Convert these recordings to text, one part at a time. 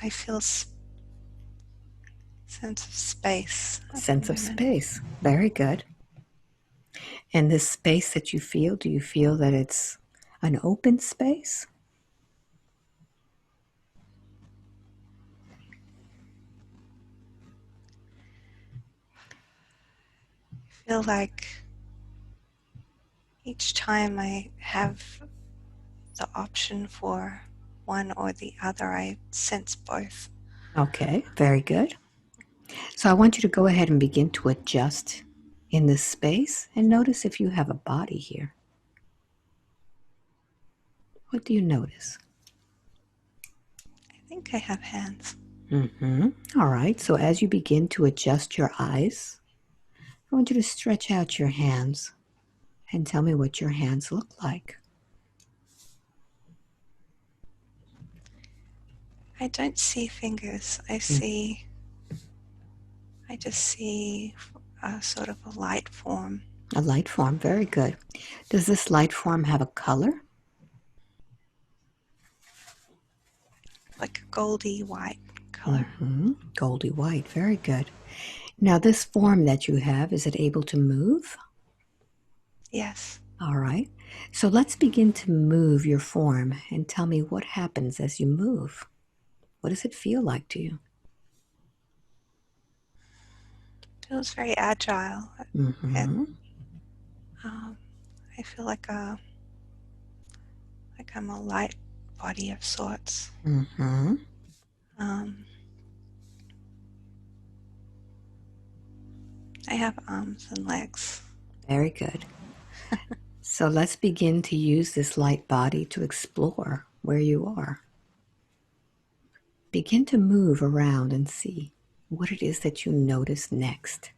I feel sense of space at the Sense of moment. space. Very good. And this space that you feel, do you feel that it's an open space? I feel like each time I have the option for one or the other, I sense both. Okay, very good. So I want you to go ahead and begin to adjust in this space and notice if you have a body here. What do you notice? I think I have hands. All right, so as you begin to adjust your eyes, I want you to stretch out your hands and tell me what your hands look like. I don't see fingers. I just see a sort of a light form. A light form, very good. Does this light form have a color? Like a goldy white color. Goldy white, very good. Now this form that you have, is it able to move? Yes. All right, so let's begin to move your form and tell me what happens as you move. What does it feel like to you? Feels very agile. And Mm-hmm. I feel like I'm a light body of sorts. Mm-hmm. Um, I have arms and legs. Very good. So let's begin to use this light body to explore where you are. Begin to move around and see what it is that you notice next.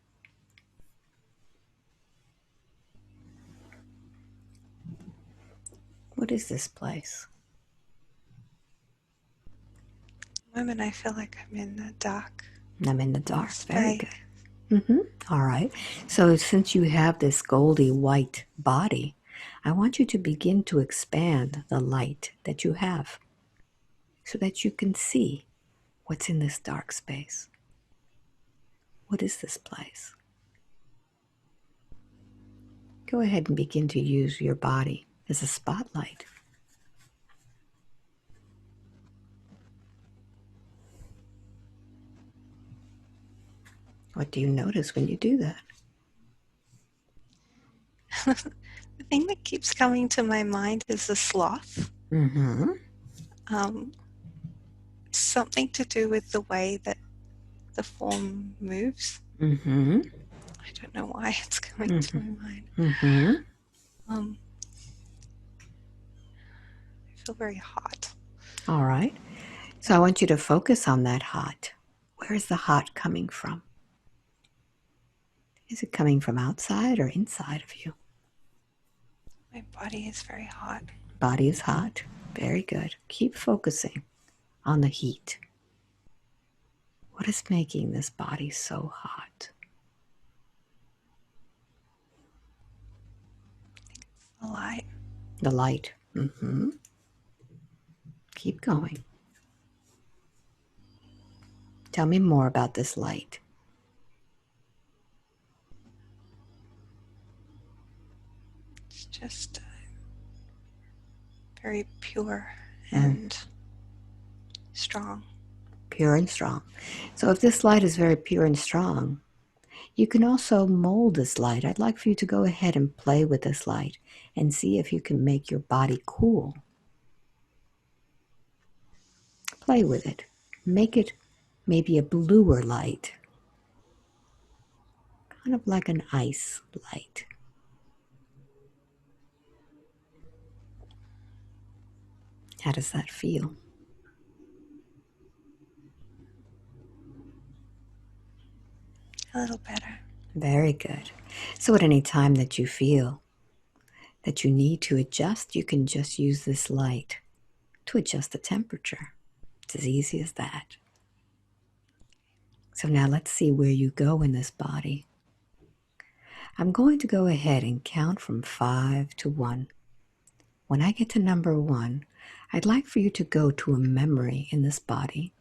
What is this place? The moment I feel like I'm in the dark I'm in the dark. Very space. good. All right. So since you have this goldy white body, I want you to begin to expand the light that you have so that you can see what's in this dark space. What is this place? Go ahead and begin to use your body as a spotlight. What do you notice when you do that? The thing that keeps coming to my mind is the sloth. Um, something to do with the way that the form moves. I don't know why it's coming to my mind. I feel very hot. All right. So I want you to focus on that hot. Where is the hot coming from? Is it coming from outside or inside of you? My body is very hot. Body is hot. Very good. Keep focusing on the heat. What is making this body so hot? The light. The light. Keep going. Tell me more about this light. It's just very pure and strong. Pure and strong. So if this light is very pure and strong, you can also mold this light. I'd like for you to go ahead and play with this light and see if you can make your body cool. Play with it. Make it maybe a bluer light, kind of like an ice light. How does that feel? A little better. Very good. So at any time that you feel that you need to adjust, you can just use this light to adjust the temperature. It's as easy as that. So now let's see where you go in this body. I'm going to go ahead and count from 5 to 1. When I get to number 1, I'd like for you to go to a memory in this body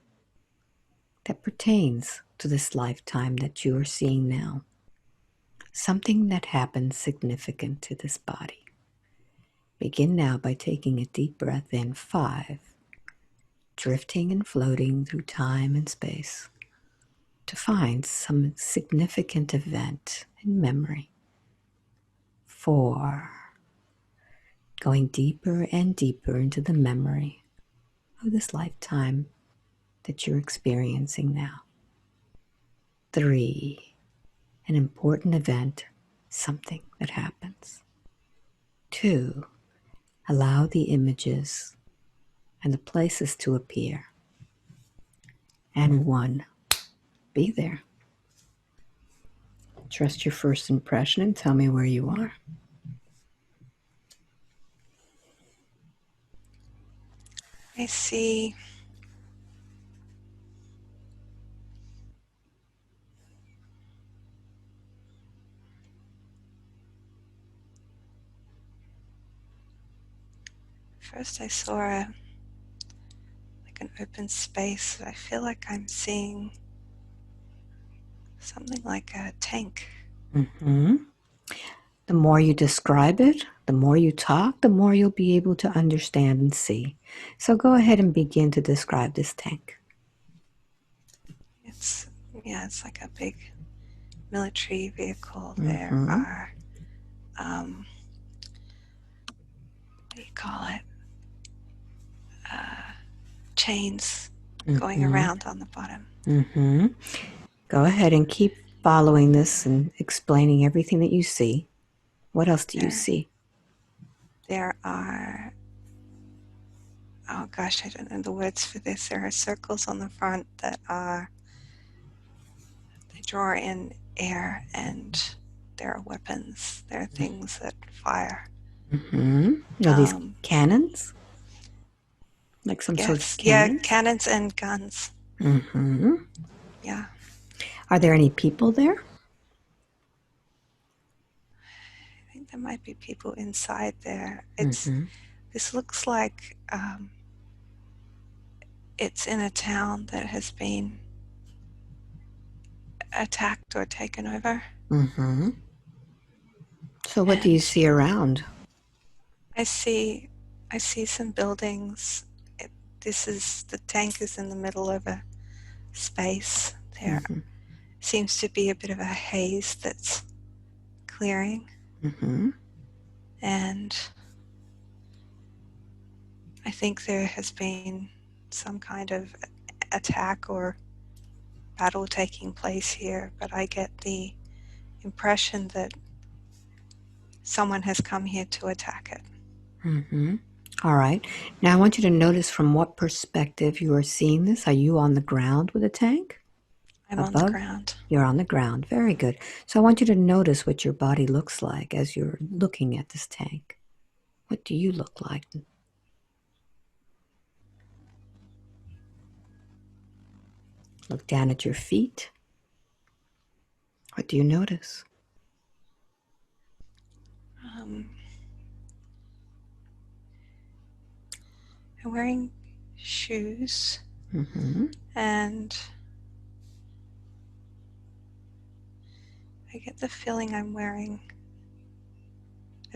that pertains to this lifetime that you are seeing now. Something that happened significant to this body. Begin now by taking a deep breath in, 5, drifting and floating through time and space to find some significant event in memory. 4, going deeper and deeper into the memory of this lifetime that you're experiencing now. 3, an important event, something that happens. 2, allow the images and the places to appear. And 1, be there. Trust your first impression and tell me where you are. I see first I saw an open space. I feel like I'm seeing something like a tank. Mm-hmm. The more you describe it, the more you talk, the more you'll be able to understand and see. So go ahead and begin to describe this tank. It's like a big military vehicle. Mm-hmm. There are what do you call it? Chains going around on the bottom. Mm-hmm. Go ahead and keep following this and explaining everything that you see. What else do you see? There are, oh gosh, I don't know the words for this. There are circles on the front that they draw in air, and there are weapons. There are things that fire. Mm-hmm. Are these cannons? Like some sort of cannons? Yeah, cannons and guns. Mm-hmm. Yeah. Are there any people there? I think there might be people inside there. This looks like it's in a town that has been attacked or taken over. Mm-hmm. So what do you see around? I see some buildings. The tank is in the middle of a space. There seems to be a bit of a haze that's clearing. And I think there has been some kind of attack or battle taking place here, but I get the impression that someone has come here to attack it. All right. Now I want you to notice from what perspective you are seeing this. Are you on the ground with a tank? I'm on the ground. You're on the ground. Very good. So I want you to notice what your body looks like as you're looking at this tank. What do you look like? Look down at your feet. What do you notice? I'm wearing shoes, and I get the feeling I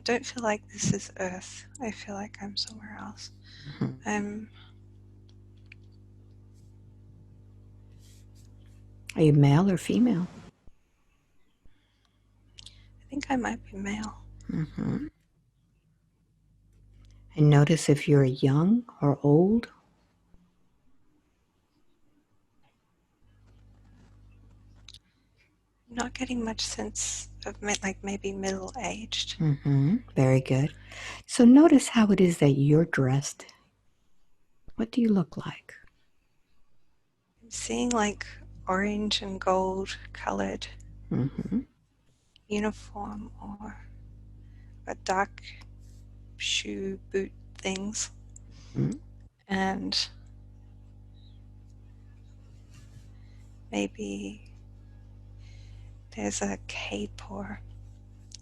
don't feel like this is Earth. I feel like I'm somewhere else. Are you male or female? I think I might be male. And notice if you're young or old. I'm not getting much sense of maybe middle-aged. Very good. So notice how it is that you're dressed. What do you look like? I'm seeing like orange and gold colored uniform or a dark shoe boot things. And maybe there's a cape or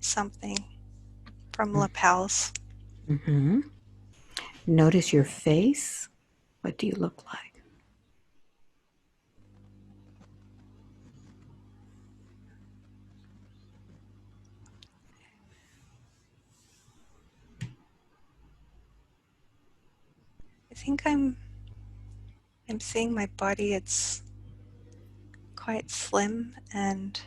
something from lapels. Notice your face. What do you look like? I think I'm seeing my body. It's quite slim, and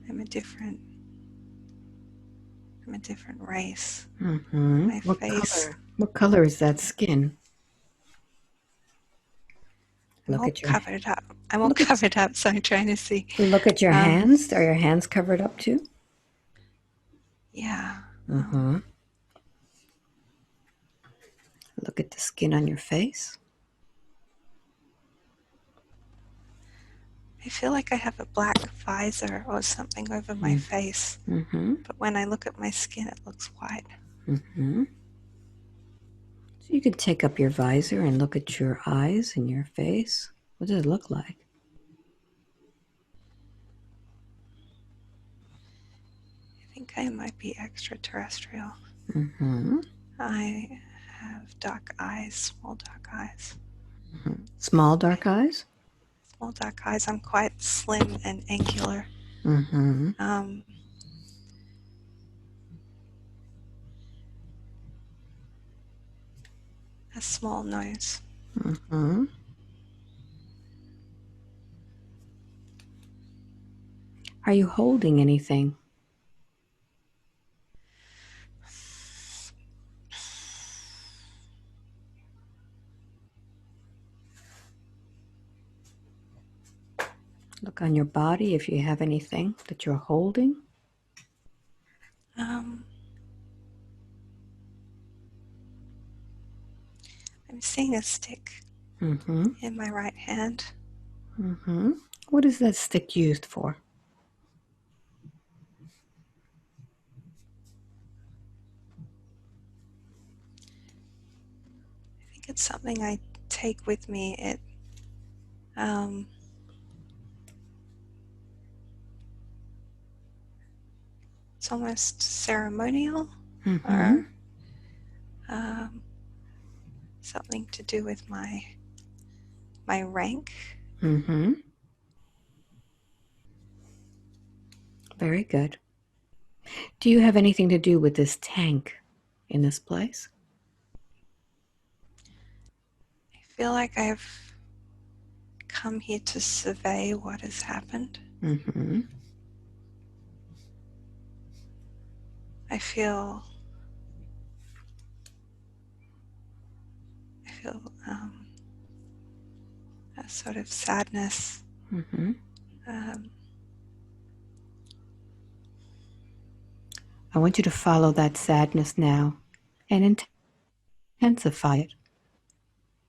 I'm a different race. Mm-hmm. My face. What color is that skin? I'm Look all at your covered up. I'm all look at covered up, so I'm trying to see. look at your hands. Are your hands covered up too? Yeah. Mm-hmm. Look at the skin on your face. I feel like I have a black visor or something over my face. Mm-hmm. But when I look at my skin, it looks white. Mm-hmm. So you could take up your visor and look at your eyes and your face. What does it look like? I think I might be extraterrestrial. Mm-hmm. I have dark eyes, small dark eyes. Mm-hmm. Small dark eyes? Small dark eyes. I'm quite slim and angular. Mm-hmm. A small nose. Mm-hmm. Are you holding anything? Look on your body if you have anything that you're holding. I'm seeing a stick Mm-hmm. in my right hand. Mm-hmm. What is that stick used for? I think it's something I take with me. It's almost ceremonial, Mm-hmm. or something to do with my rank. Mm-hmm. Very good. Do you have anything to do with this tank in this place? I feel like I've come here to survey what has happened. Mm-hmm. I feel a sort of sadness. Mm-hmm. Um, I want you to follow that sadness now and intensify it.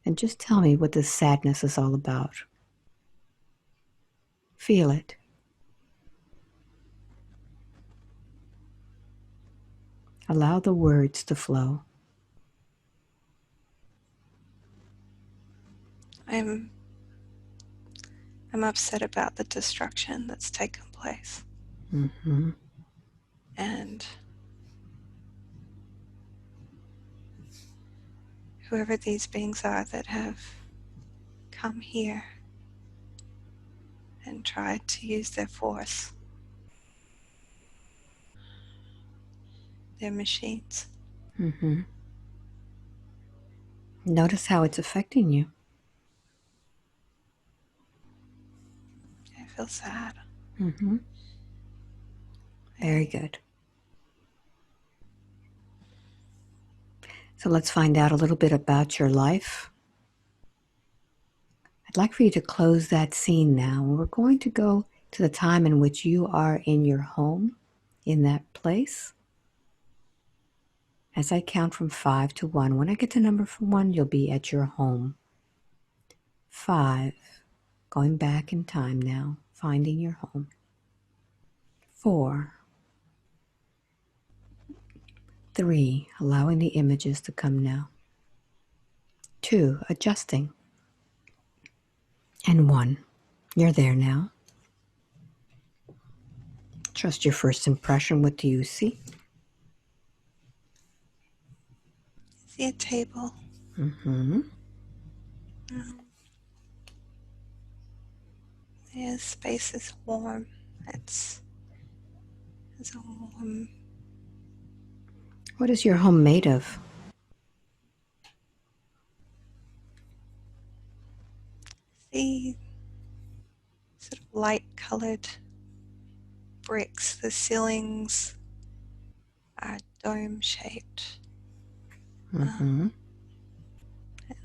And just tell me what this sadness is all about. Feel it. Allow the words to flow. I'm upset about the destruction that's taken place. Mm-hmm. And whoever these beings are that have come here and tried to use their force, their machines. Mm-hmm. Notice how it's affecting you. I feel sad. Mm-hmm. Very good. So let's find out a little bit about your life. I'd like for you to close that scene now. We're going to go to the time in which you are in your home, in that place. As I count from 5 to 1, when I get to number 1, you'll be at your home. 5, going back in time now, finding your home. 4, 3, allowing the images to come now. 2, adjusting. And 1, you're there now. Trust your first impression. What do you see? I see a table. Mm-hmm. The space is warm. It's a warm. What is your home made of? The sort of light-colored bricks. The ceilings are dome-shaped Mm-hmm.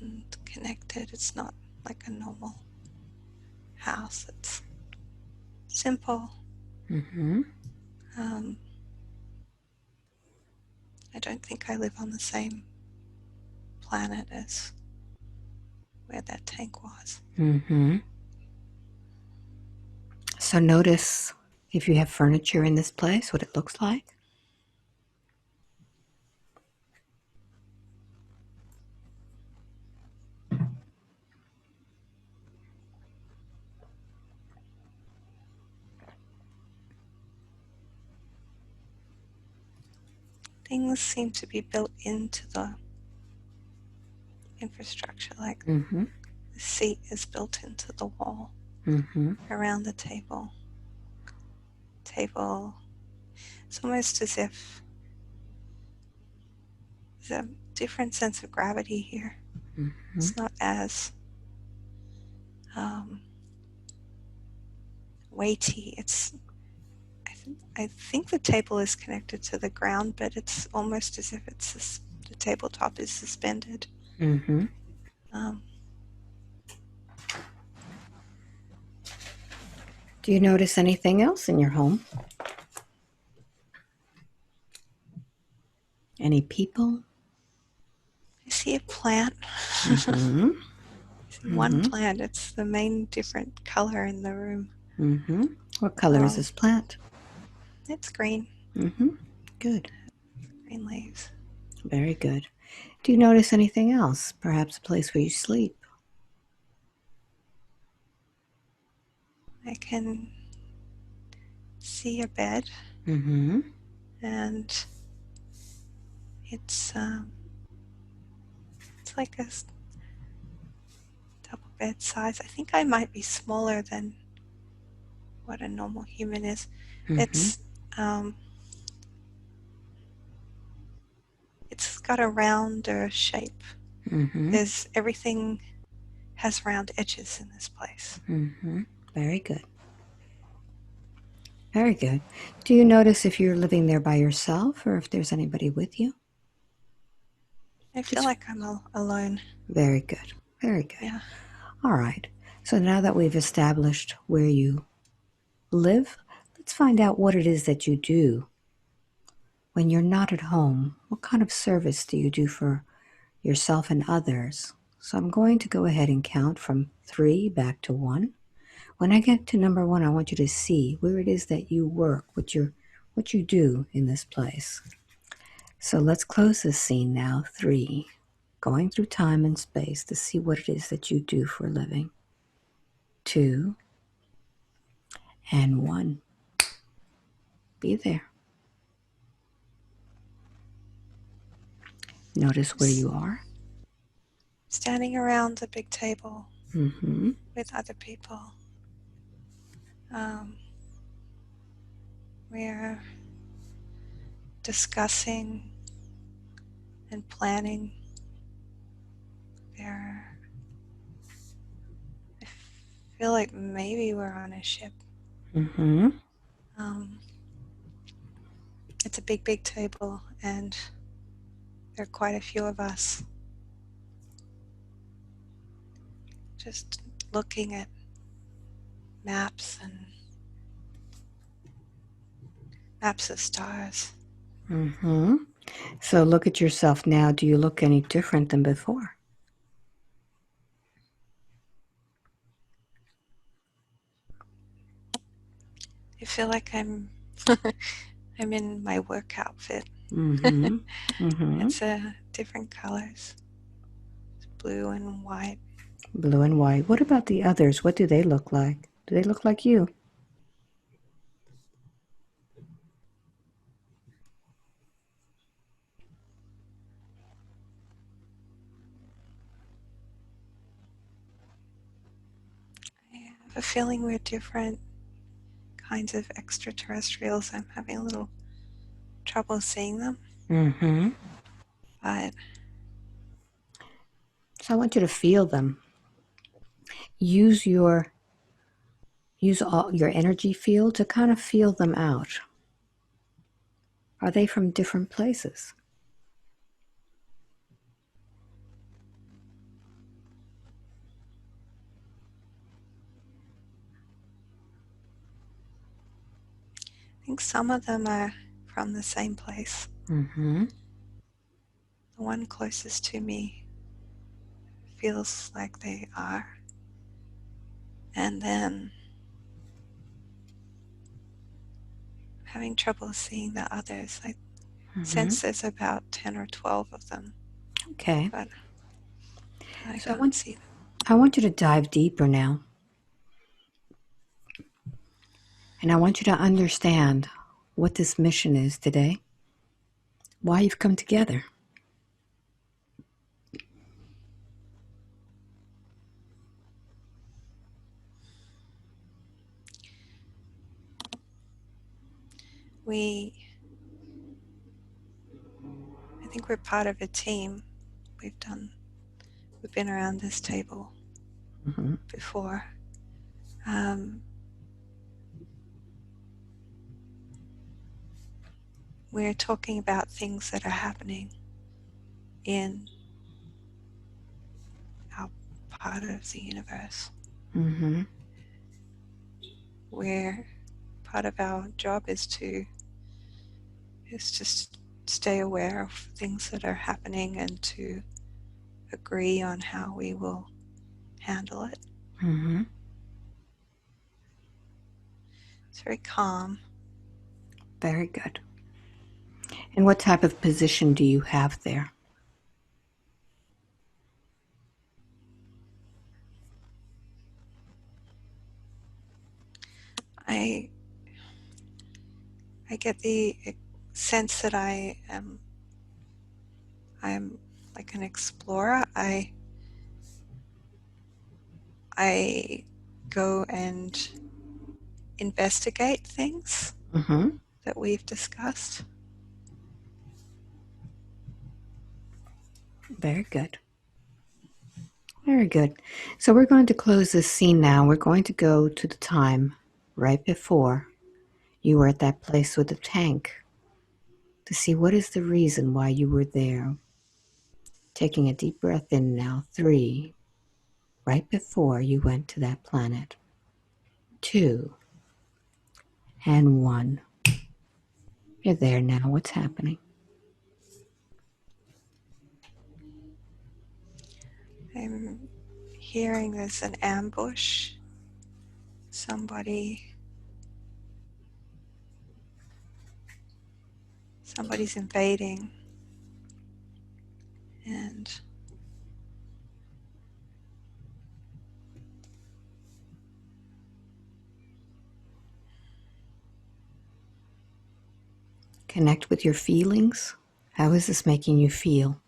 and connected. It's not like a normal house. It's simple. Mm-hmm. Um, I don't think I live on the same planet as where that tank was. Mm-hmm. So notice if you have furniture in this place, what it looks like. Things seem to be built into the infrastructure, like Mm-hmm. the seat is built into the wall Mm-hmm. around the table. It's almost as if there's a different sense of gravity here. Mm-hmm. It's not as um, weighty. I think the table is connected to the ground, but it's almost as if the tabletop is suspended. Mm-hmm. Um, Do you notice anything else in your home? Any people? I see a plant. Mm-hmm. I see one Mm-hmm. plant. It's the main different color in the room. Mm-hmm. What color is Um, this plant? it's green, Mm-hmm. Good. green leaves. Very good. Do you notice anything else? Perhaps a place where you sleep? I can see a bed, Mm-hmm. and it's it's like a double bed size. I think I might be smaller than what a normal human is. Mm-hmm. It's um, it's got a rounder shape. Mm-hmm. There's everything has round edges in this place. Mm-hmm. Very good. Very good. Do you notice if you're living there by yourself or if there's anybody with you? I feel Just like I'm alone. very good. Very good. Yeah. All right. So now that we've established where you live, let's find out what it is that you do when you're not at home. What kind of service do you do for yourself and others? So I'm going to go ahead and count from 3 back to 1. When I get to number 1, I want you to see where it is that you work, what you do in this place. So let's close this scene now. 3, going through time and space to see what it is that you do for a living. 2 and 1. Be there. Notice where you are. Standing around a big table Mm-hmm. with other people. Um, we're discussing and planning. There, I feel like maybe we're on a ship. Mm-hmm. Um, it's a big, big table, and there are quite a few of us just looking at maps and maps of stars. Mm-hmm. So look at yourself now. Do you look any different than before? I feel like I'm I'm in my work outfit. Mm-hmm. Mm-hmm. It's different colors, it's blue and white. Blue and white. What about the others? What do they look like? Do they look like you? I have a feeling we're different kinds of extraterrestrials. I'm having a little trouble seeing them. Mm-hmm. But So I want you to feel them. Use all your energy field to kind of feel them out. Are they from different places? I think some of them are from the same place. Mm-hmm. The one closest to me feels like they are. And then I'm having trouble seeing the others. I Mm-hmm. sense there's about 10 or 12 of them, Okay. but I So can't see them. I want you to dive deeper now. And I want you to understand what this mission is today, why you've come together. I think we're part of a team. We've been around this table Mm-hmm. before. We're talking about things that are happening in our part of the universe, Mm-hmm. where part of our job is to stay aware of things that are happening and to agree on how we will handle it. Mm-hmm. It's very calm. Very good. And what type of position do you have there? I get the sense that I'm like an explorer. I go and investigate things Mm-hmm. that we've discussed. Very good. Very good. So we're going to close this scene now. We're going to go to the time right before you were at that place with the tank to see what is the reason why you were there. Taking a deep breath in now. 3, right before you went to that planet. 2, and 1. You're there now. What's happening? I'm hearing there's an ambush. Somebody's invading, and Connect with your feelings. How is this making you feel?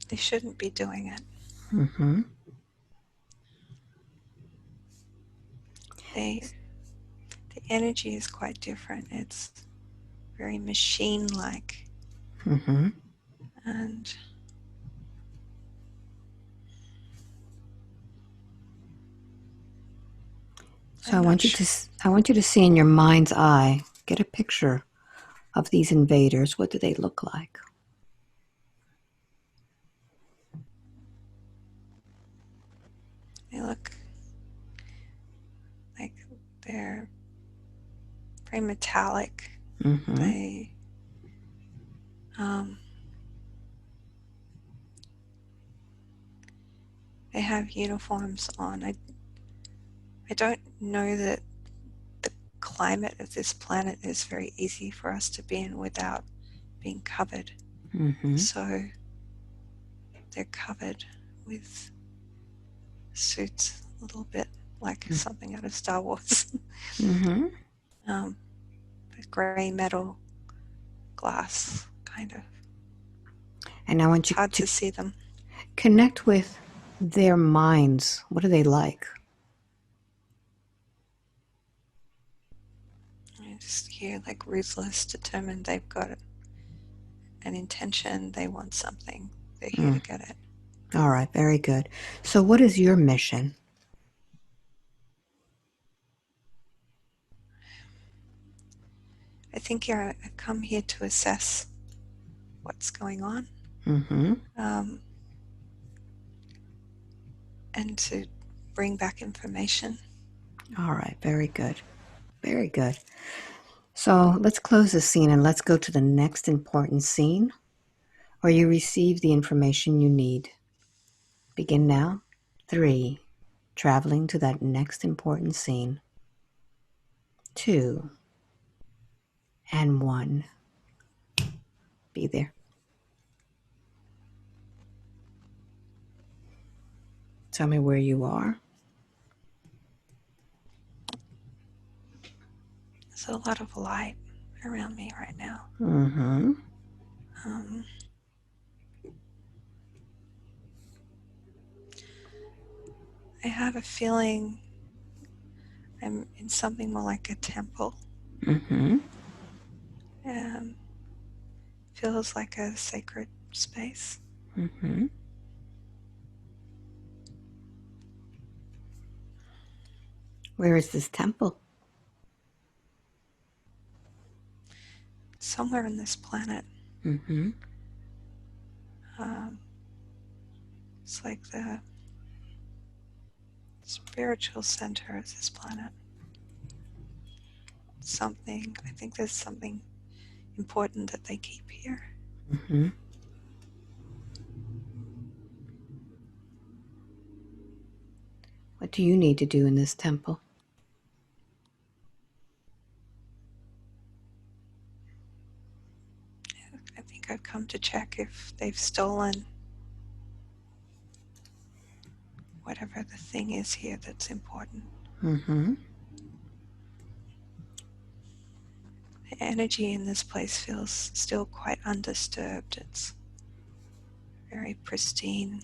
they shouldn't be doing it. Mm-hmm. The energy is quite different. It's very machine-like, Mm-hmm. and So I'm not sure. I want you to see in your mind's eye, get a picture of these invaders. What do they look like? They look like they're very metallic. Mm-hmm. Um, they have uniforms on. I don't know that the climate of this planet is very easy for us to be in without being covered. Mm-hmm. So they're covered with suits a little bit like something out of Star Wars. Mm-hmm. Gray metal glass, kind of. And I want It's you hard to to see them. connect with their minds. What are they like? just hear like ruthless, determined. They've got an intention. They want something. They're here to get it. All right, very good. So what is your mission? I think I come here to assess what's going on, and to bring back information. All right, very good. Very good. So let's close the scene and let's go to the next important scene where you receive the information you need. Begin now. 3, traveling to that next important scene. 2, and 1. Be there. Tell me where you are. There's a lot of light around me right now. I have a feeling I'm in something more like a temple. Feels like a sacred space. Where is this temple? Somewhere on this planet. It's like the spiritual center of this planet. I think there's something important that they keep here. What do you need to do in this temple? I think I've come to check if they've stolen whatever the thing is here that's important. The energy in this place feels still quite undisturbed. It's very pristine.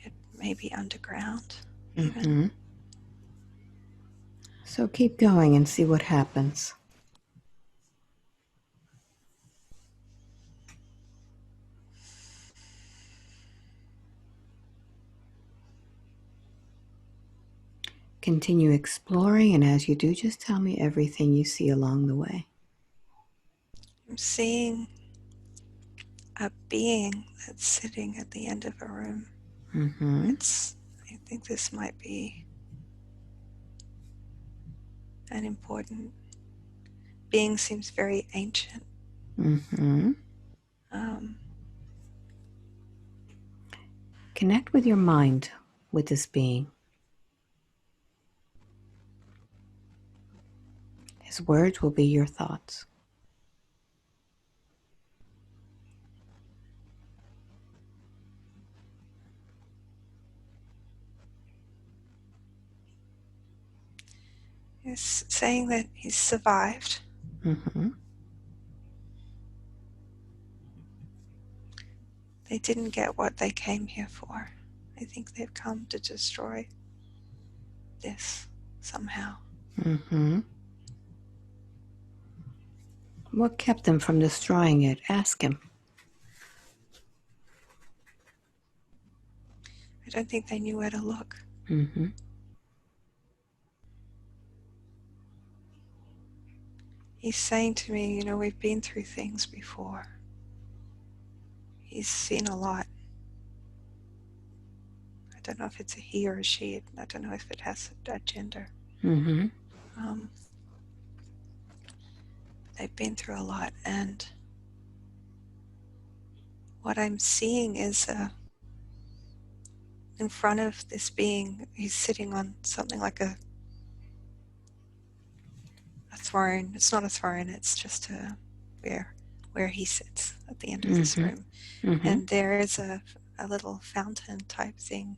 It may be underground even. So keep going and see what happens. Continue exploring, and as you do, just tell me everything you see along the way. I'm seeing a being that's sitting at the end of a room. I think this might be an important being. Seems very ancient. Connect with your mind with this being. His words will be your thoughts. He's saying that he's survived. They didn't get what they came here for. I think they've come to destroy this somehow. What kept them from destroying it? Ask him. I don't think they knew where to look. He's saying to me, we've been through things before. He's seen a lot. I don't know if it's a he or a she. I don't know if it has a gender. They've been through a lot, and what I'm seeing is in front of this being, he's sitting on something like a throne. It's not a throne, it's just where he sits at the end of this room. And there is a little fountain type thing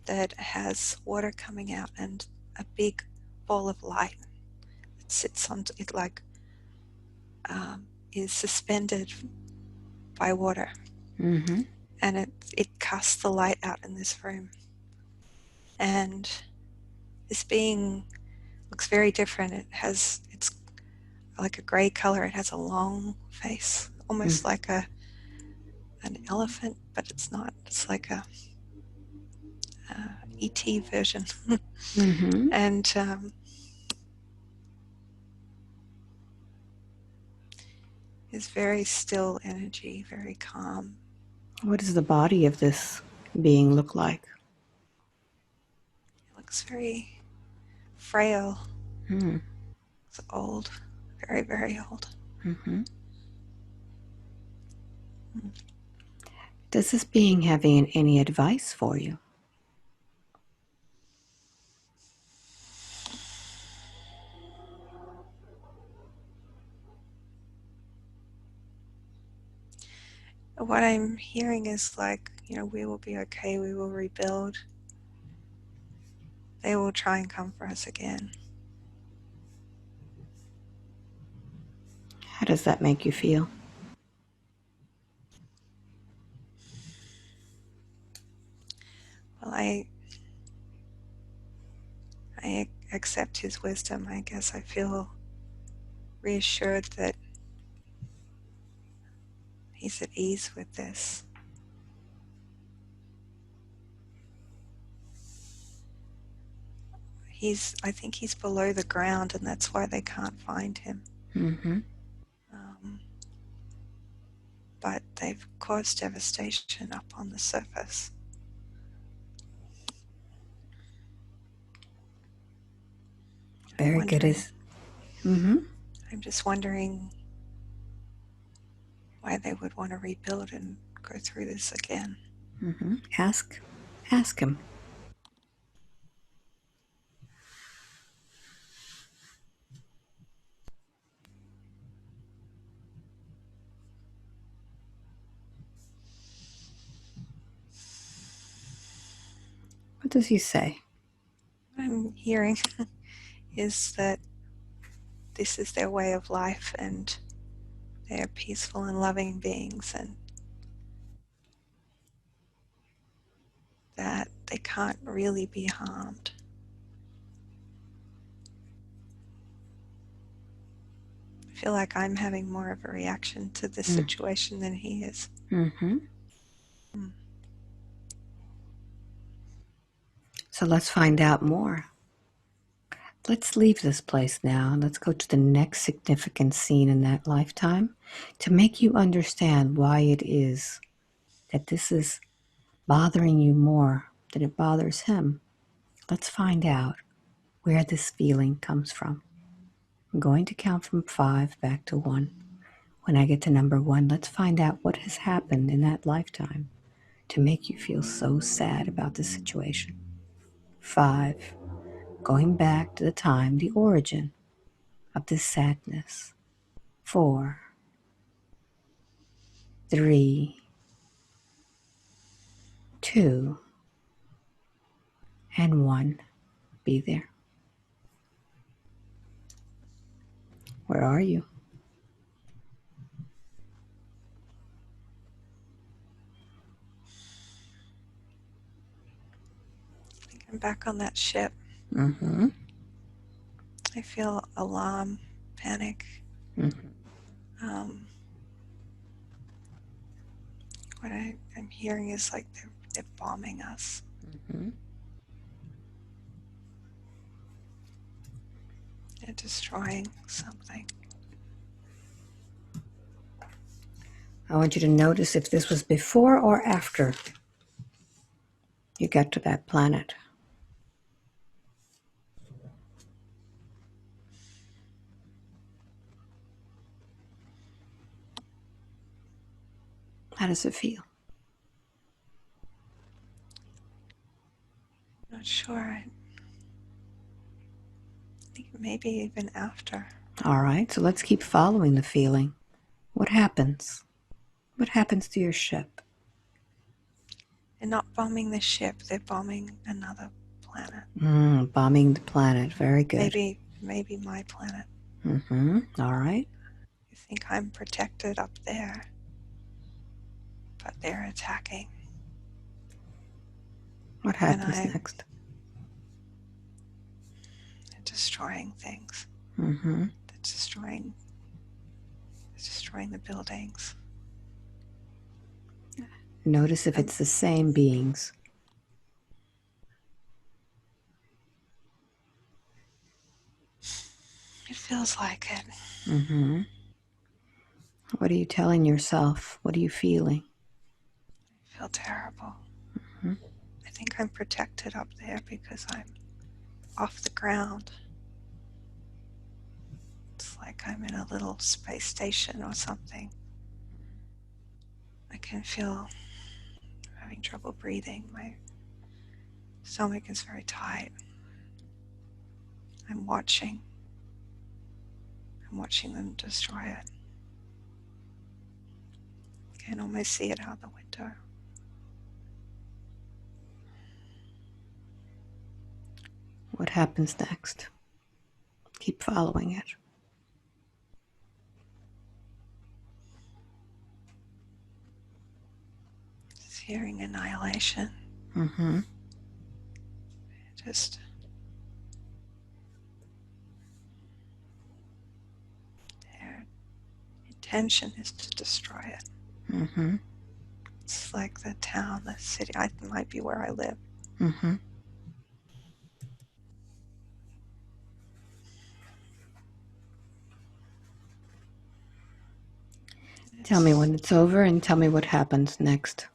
that has water coming out and a big ball of light that sits on it, like is suspended by water. And it casts the light out in this room. And this being looks very different. It's like a gray color. It has a long face, almost like an elephant, but it's not. It's like a ET version. And is very still energy, very calm. What does the body of this being look like? It looks very frail. It's old, very, very old. Does this being have any advice for you? What I'm hearing is like, we will be okay, we will rebuild. They will try and come for us again. How does that make you feel? Well, I accept his wisdom. I guess I feel reassured that he's at ease with this. I think he's below the ground, and that's why they can't find him. But they've caused devastation up on the surface. Very good. I'm just wondering why they would want to rebuild and go through this again. Ask him. What does he say? What I'm hearing is that this is their way of life, and they are peaceful and loving beings, and that they can't really be harmed. I feel like I'm having more of a reaction to this situation than he is. So let's find out more. Let's leave this place now and let's go to the next significant scene in that lifetime to make you understand why it is that this is bothering you more than it bothers him. Let's find out where this feeling comes from. I'm going to count from 5 back to 1. When I get to number 1, let's find out what has happened in that lifetime to make you feel so sad about the situation. 5, going back to the time, the origin of this sadness. 4, 3, 2, and 1. Be there. Where are you? I think I'm back on that ship. I feel alarm, panic. What I'm hearing is like they're bombing us. They're destroying something. I want you to notice if this was before or after you got to that planet. How does it feel? Not sure. I think maybe even after. All right, so let's keep following the feeling. What happens? What happens to your ship? They're not bombing the ship. They're bombing another planet. Bombing the planet. Very good. Maybe my planet. All right. I think I'm protected up there, but they're attacking. What happens next? They're destroying things. That's destroying the buildings. Notice if it's the same beings. It feels like it. What are you telling yourself? What are you feeling? I feel terrible. I think I'm protected up there because I'm off the ground. It's like I'm in a little space station or something. I can feel I'm having trouble breathing. My stomach is very tight. I'm watching them destroy it. I can almost see it out the window. What happens next? Keep following it. Just hearing annihilation. Just their intention is to destroy it. It's like the town, the city. It might be where I live. Tell me when it's over and tell me what happens next.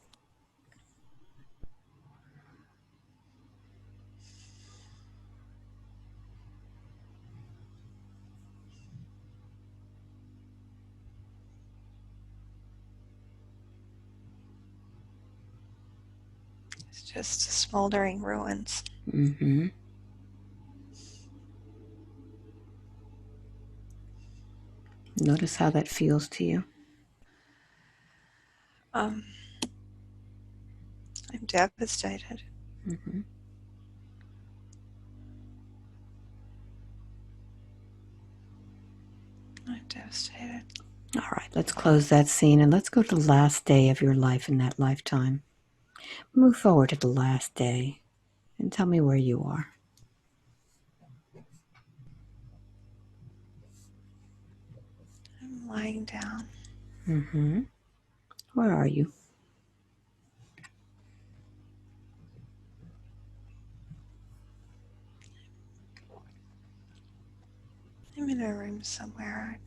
It's just smoldering ruins. Notice how that feels to you. I'm devastated. I'm devastated. All right, let's close that scene and let's go to the last day of your life in that lifetime. Move forward to the last day and tell me where you are. I'm lying down. Where are you? I'm in a room somewhere.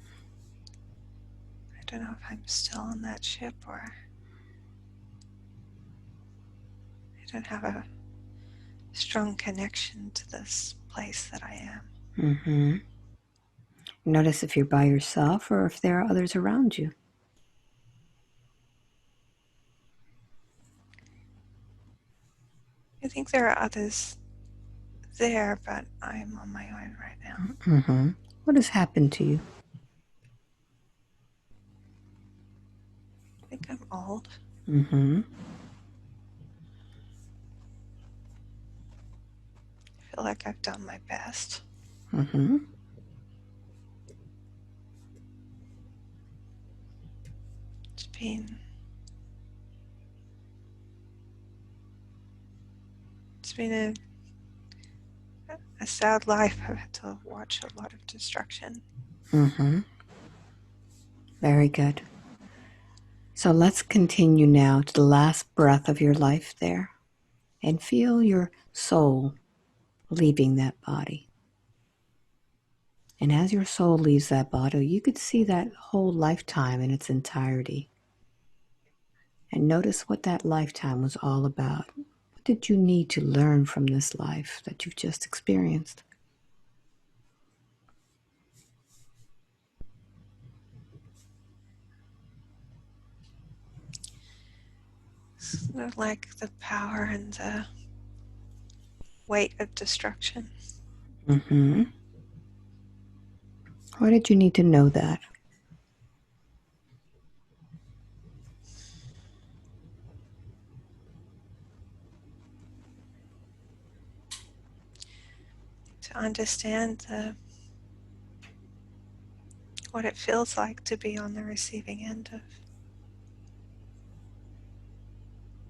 I don't know if I'm still on that ship or I don't have a strong connection to this place that I am. Notice if you're by yourself or if there are others around you. I think there are others there, but I'm on my own right now. What has happened to you? I think I'm old. Mm-hmm. I feel like I've done my best. Mm-hmm. It's been a sad life. I've had to watch a lot of destruction. Mm-hmm. Very good. So let's continue now to the last breath of your life there and feel your soul leaving that body. And as your soul leaves that body, you could see that whole lifetime in its entirety. And notice what that lifetime was all about. What did you need to learn from this life that you've just experienced? Sort of like the power and the weight of destruction. Mm-hmm. Why did you need to know that? To understand what it feels like to be on the receiving end of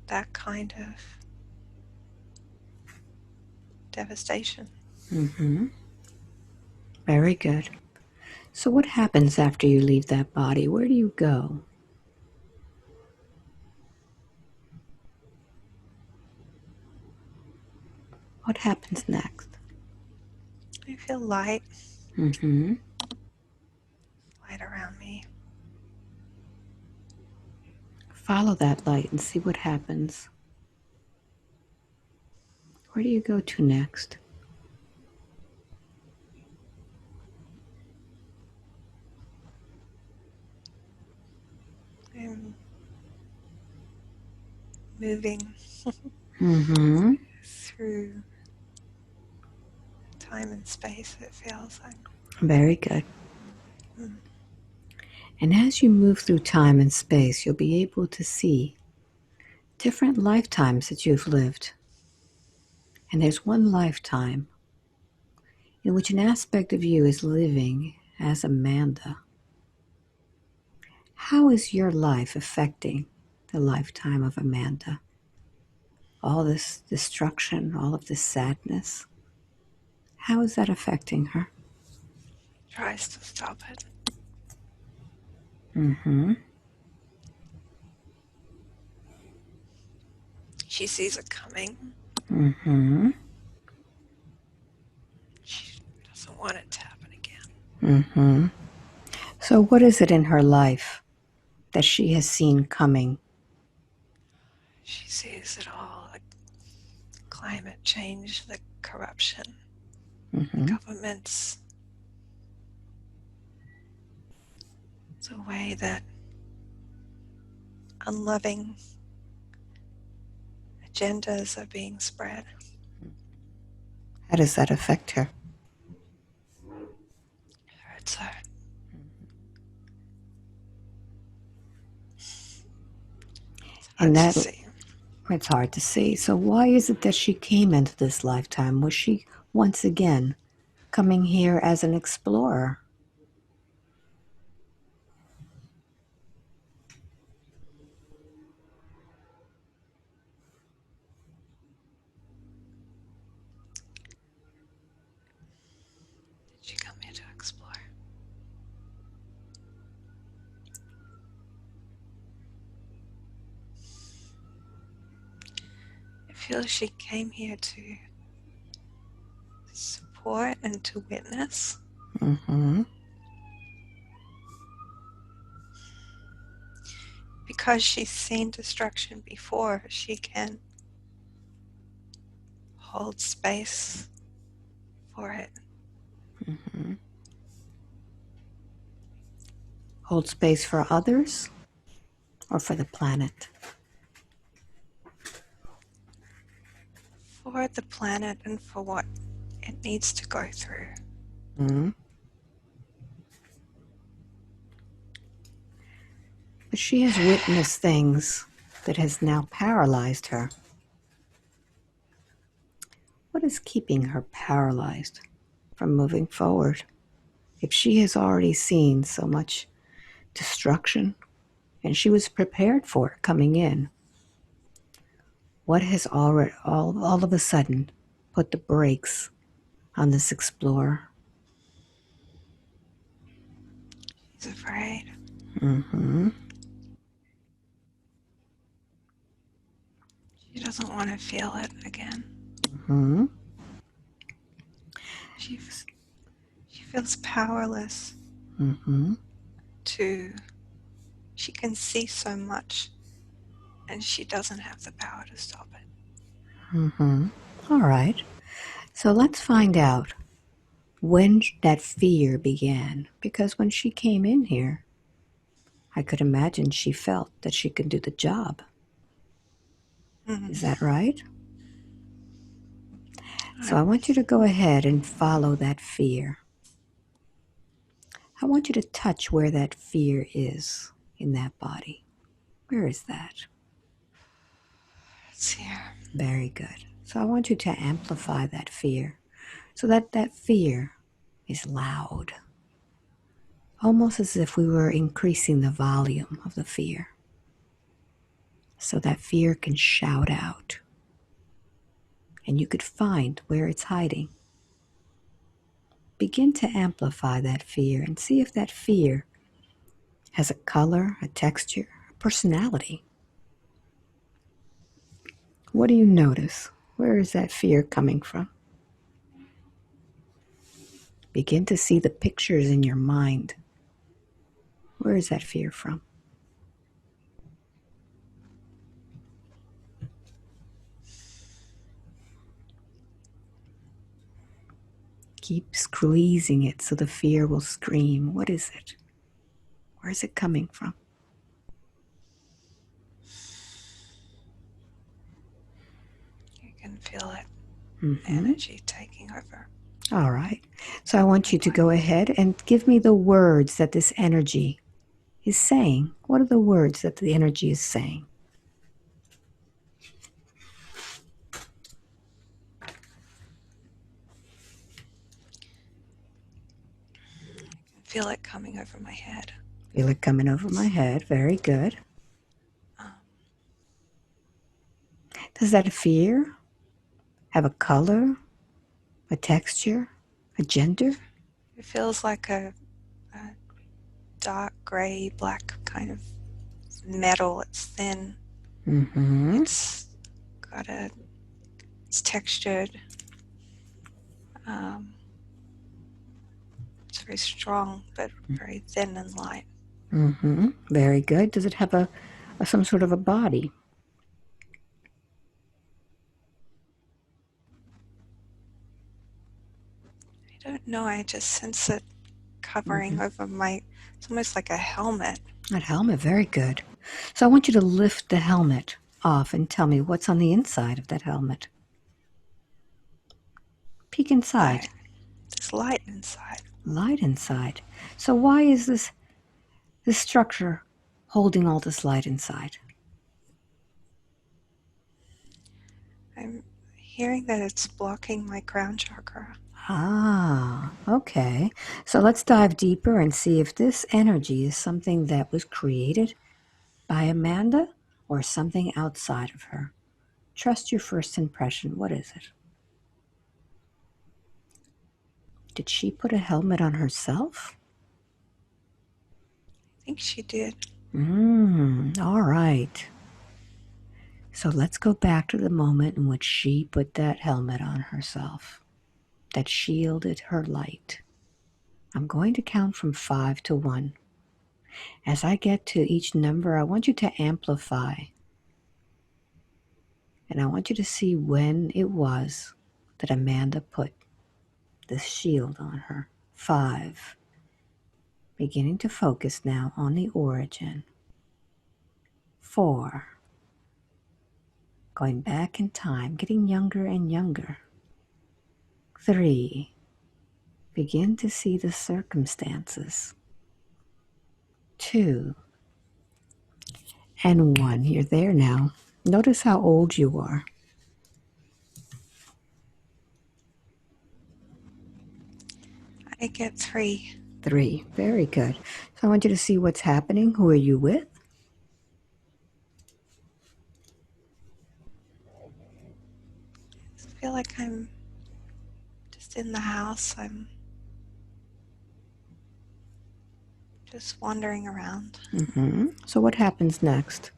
that kind of devastation. Mm-hmm. Very good. So what happens after you leave that body? Where do you go? What happens next? I feel light, Mm-hmm. light around me. Follow that light and see what happens. Where do you go to next? I'm moving Mm-hmm. through time and space, it feels like. Very good. Mm. And as you move through time and space, you'll be able to see different lifetimes that you've lived. And there's one lifetime in which an aspect of you is living as Amanda. How is your life affecting the lifetime of Amanda? All this destruction, all of this sadness, how is that affecting her? Tries to stop it. Mm-hmm. She sees it coming. Mm-hmm. She doesn't want it to happen again. Mm-hmm. So what is it in her life that she has seen coming? She sees it all, the climate change, the corruption, the Mm-hmm. governments, the way that unloving agendas are being spread. How does that affect her? Hurts her. It's hard And to that see. it's hard to see. So why is it that she came into this lifetime? Was she once again coming here as an explorer? Did she come here to explore? I feel she came here to support and to witness. Mm-hmm. Because she's seen destruction before, she can hold space for it. Mm-hmm. Hold space for others or for the planet? For the planet and for what it needs to go through. Mm-hmm. But she has witnessed things that has now paralyzed her. What is keeping her paralyzed from moving forward? If she has already seen so much destruction and she was prepared for it coming in, what has already all of a sudden put the brakes on this explorer? She's afraid. Mm-hmm. She doesn't want to feel it again. Mm-hmm. She, she feels powerless Mm-hmm. to, she can see so much and she doesn't have the power to stop it. Mm-hmm. All right. So let's find out when that fear began. Because when she came in here, I could imagine she felt that she could do the job. Is that Mm-hmm. right? So I want you to go ahead and follow that fear. I want you to touch where that fear is in that body. Where is that? It's here. Very good. So I want you to amplify that fear so that that fear is loud, almost as if we were increasing the volume of the fear so that fear can shout out and you could find where it's hiding. begin to amplify that fear and see if that fear has a color, a texture, a personality. What do you notice? Where is that fear coming from? Begin to see the pictures in your mind. Where is that fear from? Keep squeezing it so the fear will scream. What is it? Where is it coming from? You can feel it, Mm-hmm. energy taking over. All right. So I want you to go ahead and give me the words that this energy is saying. What are the words that the energy is saying? I can feel it coming over my head. Feel it coming over my head. Very good. Does that fear have a color, a texture, a gender? It feels like a dark gray, black kind of metal. It's thin. Mm-hmm. It's textured. It's very strong, but very thin and light. Mm-hmm. Very good. Does it have a some sort of a body? I don't know. I just sense it covering over my. It's almost like a helmet. That helmet, very good. So I want you to lift the helmet off and tell me what's on the inside of that helmet. Peek inside. There's light inside. Light inside. So why is this structure holding all this light inside? I'm hearing that it's blocking my crown chakra. Ah, okay. So let's dive deeper and see if this energy is something that was created by Amanda or something outside of her. Trust your first impression. What is it? Did she put a helmet on herself? I think she did. All right. So let's go back to the moment in which she put that helmet on herself that shielded her light. I'm going to count from 5 to 1. As I get to each number, I want you to amplify. And I want you to see when it was that Amanda put this shield on her. 5. Beginning to focus now on the origin. 4. Going back in time, getting younger and younger. 3. Begin to see the circumstances. 2. And 1. You're there now. Notice how old you are. I get 3. 3. Very good. So I want you to see what's happening. Who are you with? I feel like I'm just in the house. I'm just wandering around. So what happens next?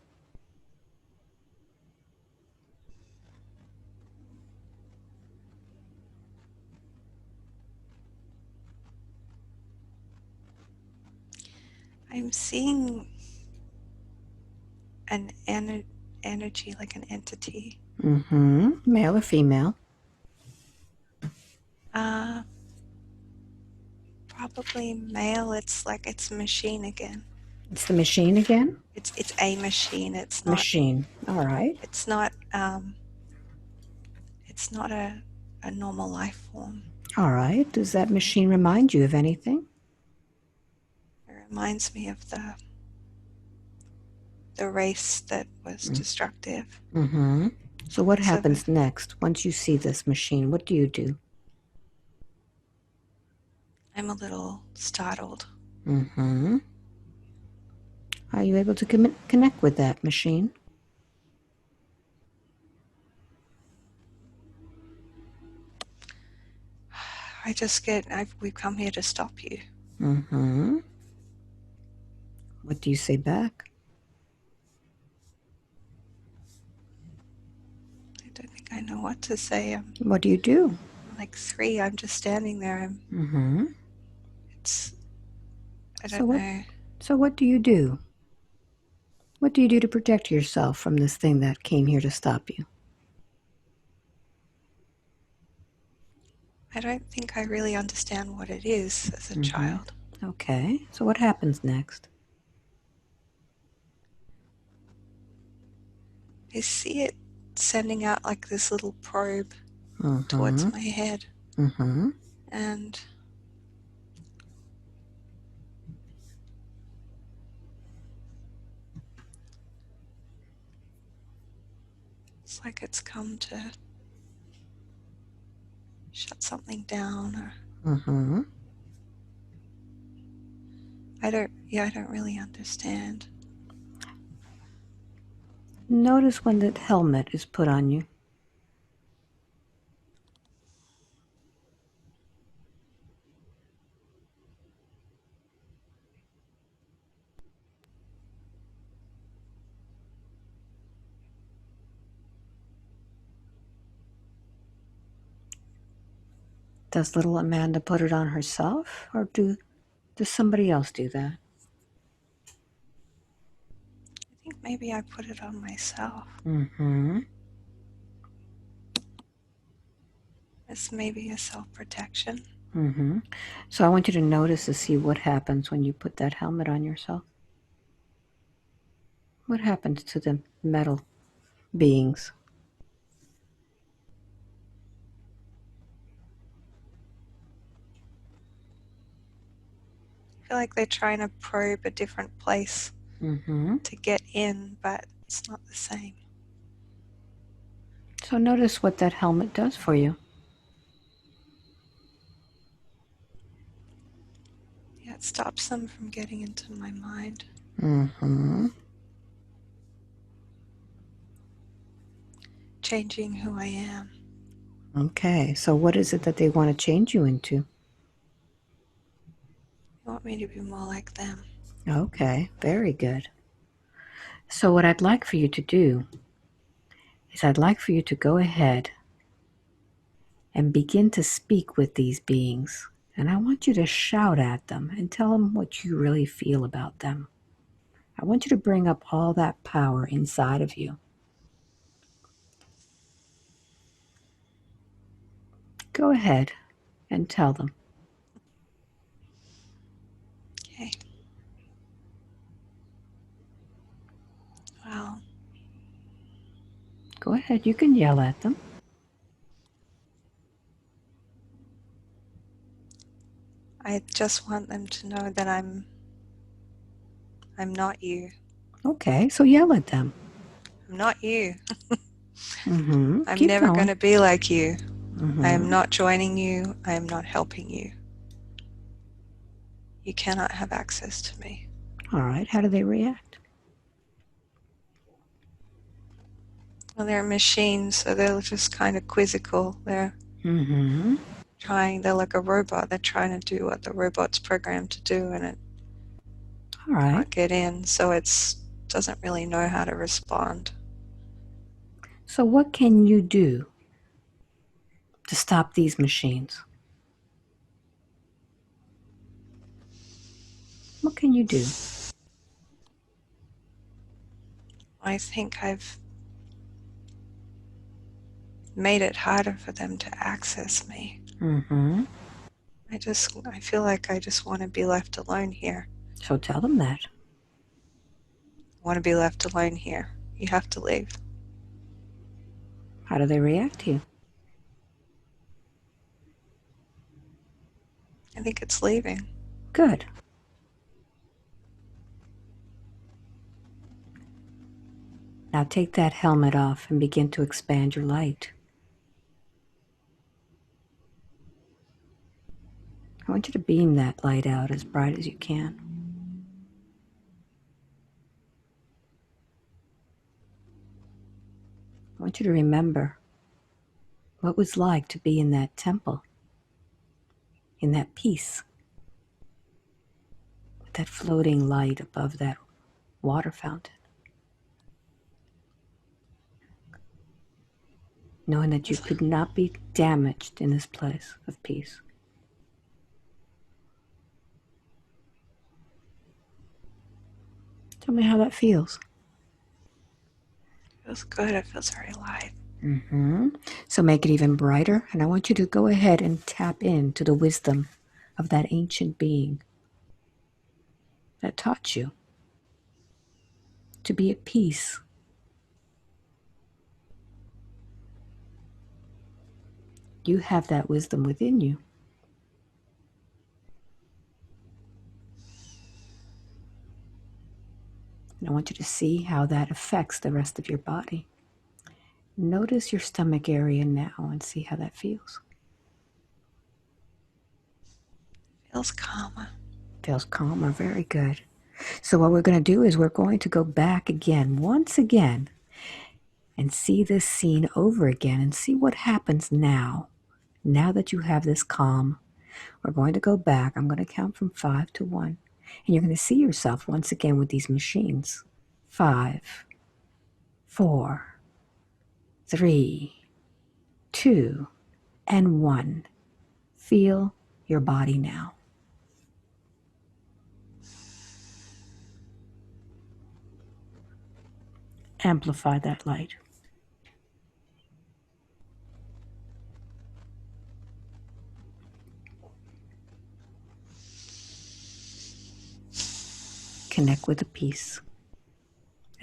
I'm seeing an energy, like an entity. Male or female? Probably male. It's like it's a machine again. It's the machine again? It's a machine. It's not. Machine. All right. It's not. It's not a normal life form. All right. Does that machine remind you of anything? It reminds me of the race that was destructive. So what happens next once you see this machine? What do you do? I'm a little startled. Are you able to connect with that machine? we've come here to stop you. Mm-hmm. What do you say back? I don't think I know what to say. What do you do? I'm like 3. I'm just standing there. Mm-hmm. I don't know. So what do you do? What do you do to protect yourself from this thing that came here to stop you? I don't think I really understand what it is as a child. Okay, so what happens next? I see it sending out like this little probe towards my head. And it's like it's come to shut something down, or I don't really understand. Notice when that helmet is put on you. Does little Amanda put it on herself, or does somebody else do that? I think maybe I put it on myself. It's maybe a self-protection. So I want you to notice to see what happens when you put that helmet on yourself. What happens to the metal beings? I feel like they're trying to probe a different place to get in, but it's not the same. So notice what that helmet does for you. Yeah, it stops them from getting into my mind. Changing who I am. Okay, so what is it that they want to change you into? They want me to be more like them. Okay, very good. So what I'd like for you to do is I'd like for you to go ahead and begin to speak with these beings. And I want you to shout at them and tell them what you really feel about them. I want you to bring up all that power inside of you. Go ahead and tell them. Okay. Well, Go ahead, you can yell at them. I just want them to know that I'm not you. Okay, so yell at them. I'm not you. I'm Keep never going going. to be like you. I am not joining you. I am not helping you. You cannot have access to me. All right, how do they react? Well, they're machines, so they're just kind of quizzical. They're like a robot. They're trying to do what the robot's programmed to do, and it can't get in, so it doesn't really know how to respond. So what can you do to stop these machines? What can you do? I think I've made it harder for them to access me. I feel like I just want to be left alone here. So tell them that. I want to be left alone here. You have to leave. How do they react to you? I think it's leaving. Good. Now take that helmet off and begin to expand your light. I want you to beam that light out as bright as you can. I want you to remember what it was like to be in that temple. in that peace, with that floating light above that water fountain, knowing that you could not be damaged in this place of peace. Tell me how that feels. It feels good. It feels very light. So make it even brighter, and I want you to go ahead and tap into the wisdom of that ancient being that taught you to be at peace. You have that wisdom within you. And I want you to see how that affects the rest of your body. Notice your stomach area now and see how that feels. Feels calmer. Feels calmer, very good. So what we're going to do is we're going to go back again, once again, and see this scene over again and see what happens now. Now that you have this calm, we're going to go back. I'm going to count from 5 to 1. And you're going to see yourself once again with these machines. 5, 4, 3, 2, and 1. Feel your body now. Amplify that light. Connect with the peace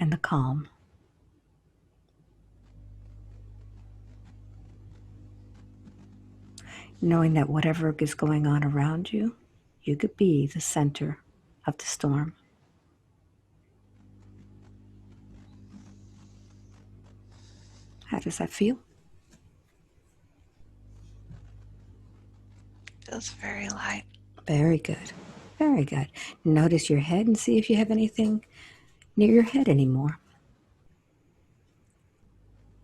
and the calm. Knowing that whatever is going on around you, you could be the center of the storm. How does that feel? Feels very light. Very good. Very good. Notice your head and see if you have anything near your head anymore.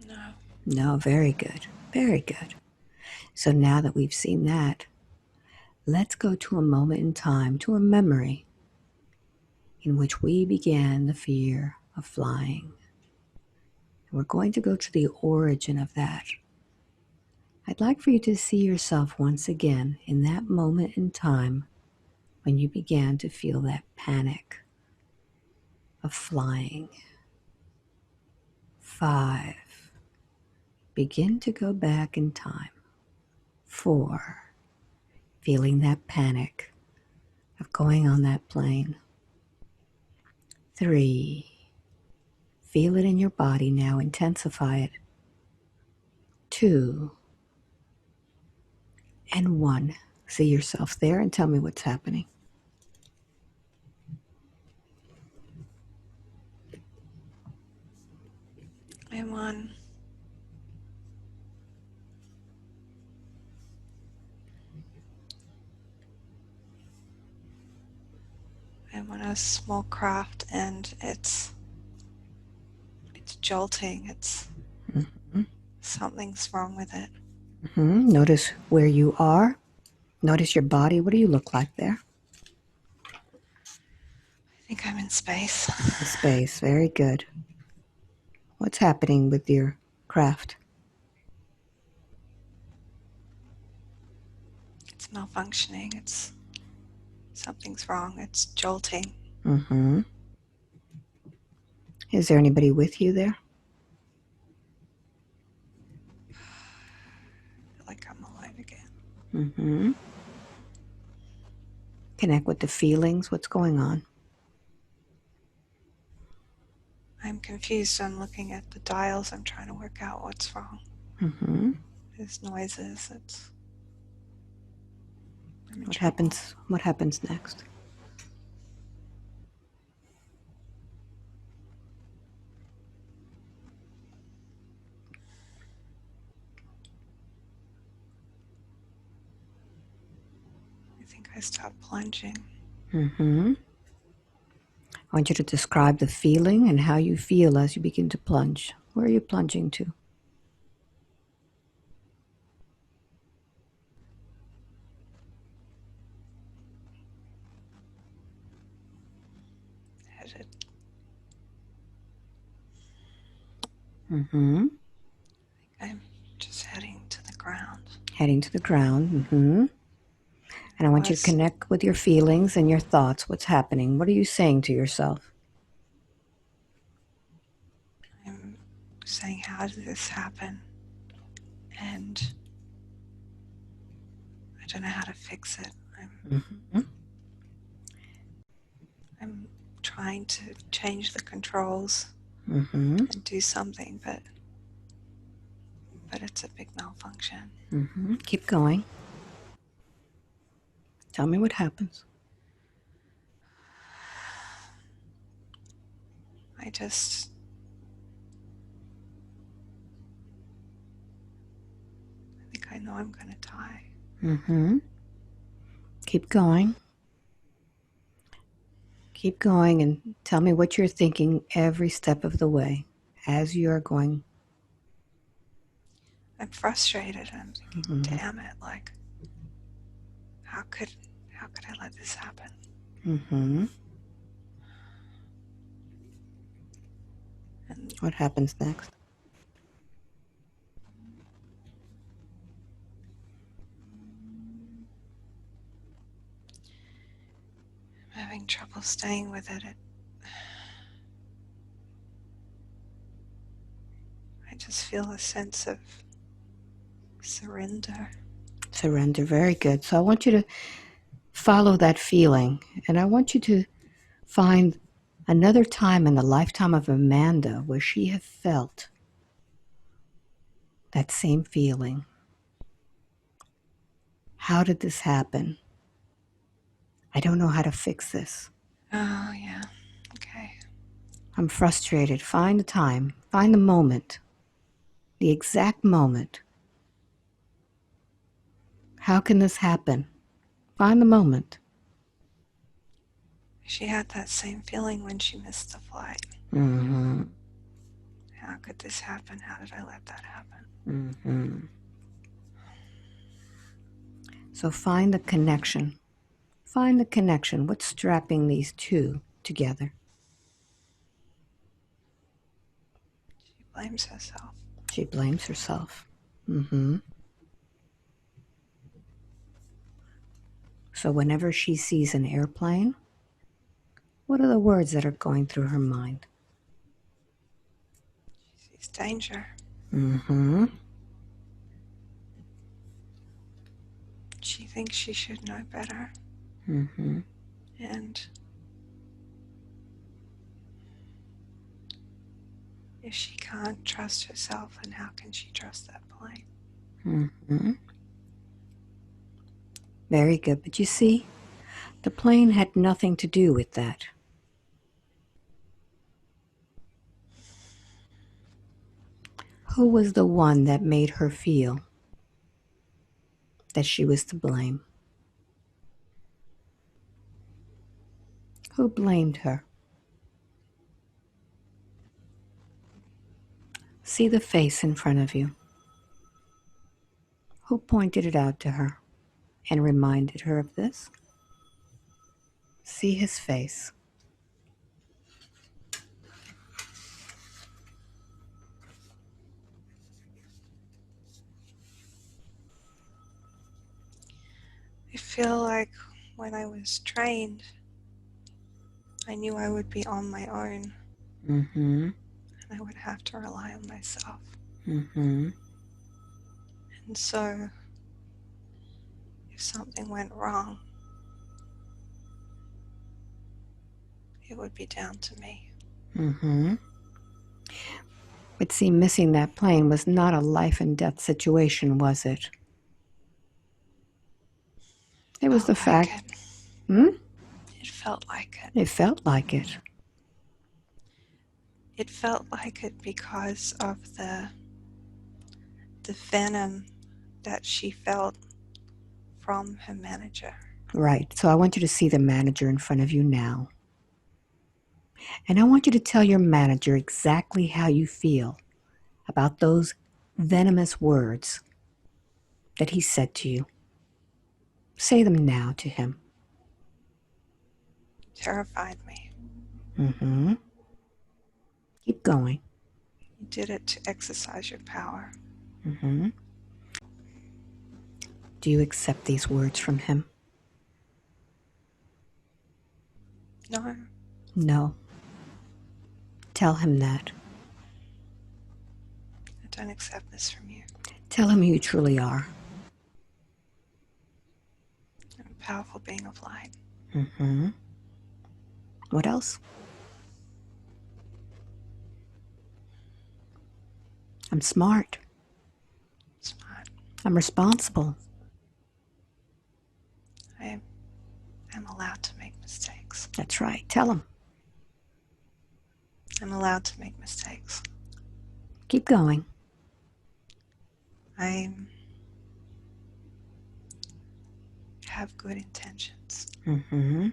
No. No, very good. Very good. So now that we've seen that, let's go to a moment in time, to a memory in which we began the fear of flying. And we're going to go to the origin of that. I'd like for you to see yourself once again in that moment in time when you began to feel that panic of flying. 5. Begin to go back in time. 4. Feeling that panic of going on that plane. 3. Feel it in your body now. Intensify it. 2. And 1. See yourself there and tell me what's happening. I'm on. I'm on a small craft, and it's jolting. It's something's wrong with it. Notice where you are. Notice your body. What do you look like there? I think I'm in space. In space. Very good. What's happening with your craft? It's malfunctioning. Something's wrong. It's jolting. Is there anybody with you there? I feel like I'm alive again. Connect with the feelings. What's going on? I'm confused. I'm looking at the dials. I'm trying to work out what's wrong. There's noises. What happens? What happens next? I think I stopped plunging. I want you to describe the feeling and how you feel as you begin to plunge. Where are you plunging to? headed. Mm-hmm. I'm just heading to the ground. Heading to the ground. Mm-hmm. And I want you to connect with your feelings and your thoughts. What's happening? What are you saying to yourself? I'm saying, how did this happen? And I don't know how to fix it. I'm trying to change the controls and do something, but it's a big malfunction. Keep going. Tell me what happens. I think I know I'm going to die. Keep going. Keep going and tell me what you're thinking every step of the way as you're going. I'm frustrated. I'm thinking, damn it, like, how could I let this happen? And what happens next? I'm having trouble staying with it. I just feel a sense of surrender. Surrender. Very good. So I want you to follow that feeling, and I want you to find another time in the lifetime of Amanda where she had felt that same feeling. How did this happen? I don't know how to fix this. Oh, yeah. Okay. I'm frustrated. Find the time. Find the moment. The exact moment. How can this happen? Find the moment. She had that same feeling when she missed the flight. How could this happen? How did I let that happen? So find the connection. Find the connection. What's strapping these two together? She blames herself. She blames herself. So whenever she sees an airplane, what are the words that are going through her mind? She sees danger. She thinks she should know better. And if she can't trust herself, then how can she trust that plane? Very good. But you see, the plane had nothing to do with that. Who was the one that made her feel that she was to blame? Who blamed her? See the face in front of you. Who pointed it out to her and reminded her of this? See his face. I feel like when I was trained, I knew I would be on my own. And I would have to rely on myself. And so, if something went wrong, it would be down to me. But see, missing that plane was not a life and death situation, was it? It was the fact. It felt like it. It felt like it. It felt like it because of the venom that she felt from her manager. Right. So I want you to see the manager in front of you now. And I want you to tell your manager exactly how you feel about those venomous words that he said to you. Say them now to him. Terrified me. Mm-hmm. Keep going. You did it to exercise your power. Mm-hmm. Do you accept these words from him? No, No. Tell him that. I don't accept this from you. Tell him who you truly are. I'm a powerful being of light. Mm-hmm. What else? I'm smart. Smart. I'm responsible. I am allowed to make mistakes. That's right. Tell him. I'm allowed to make mistakes. Keep going. I have good intentions. Mm-hmm.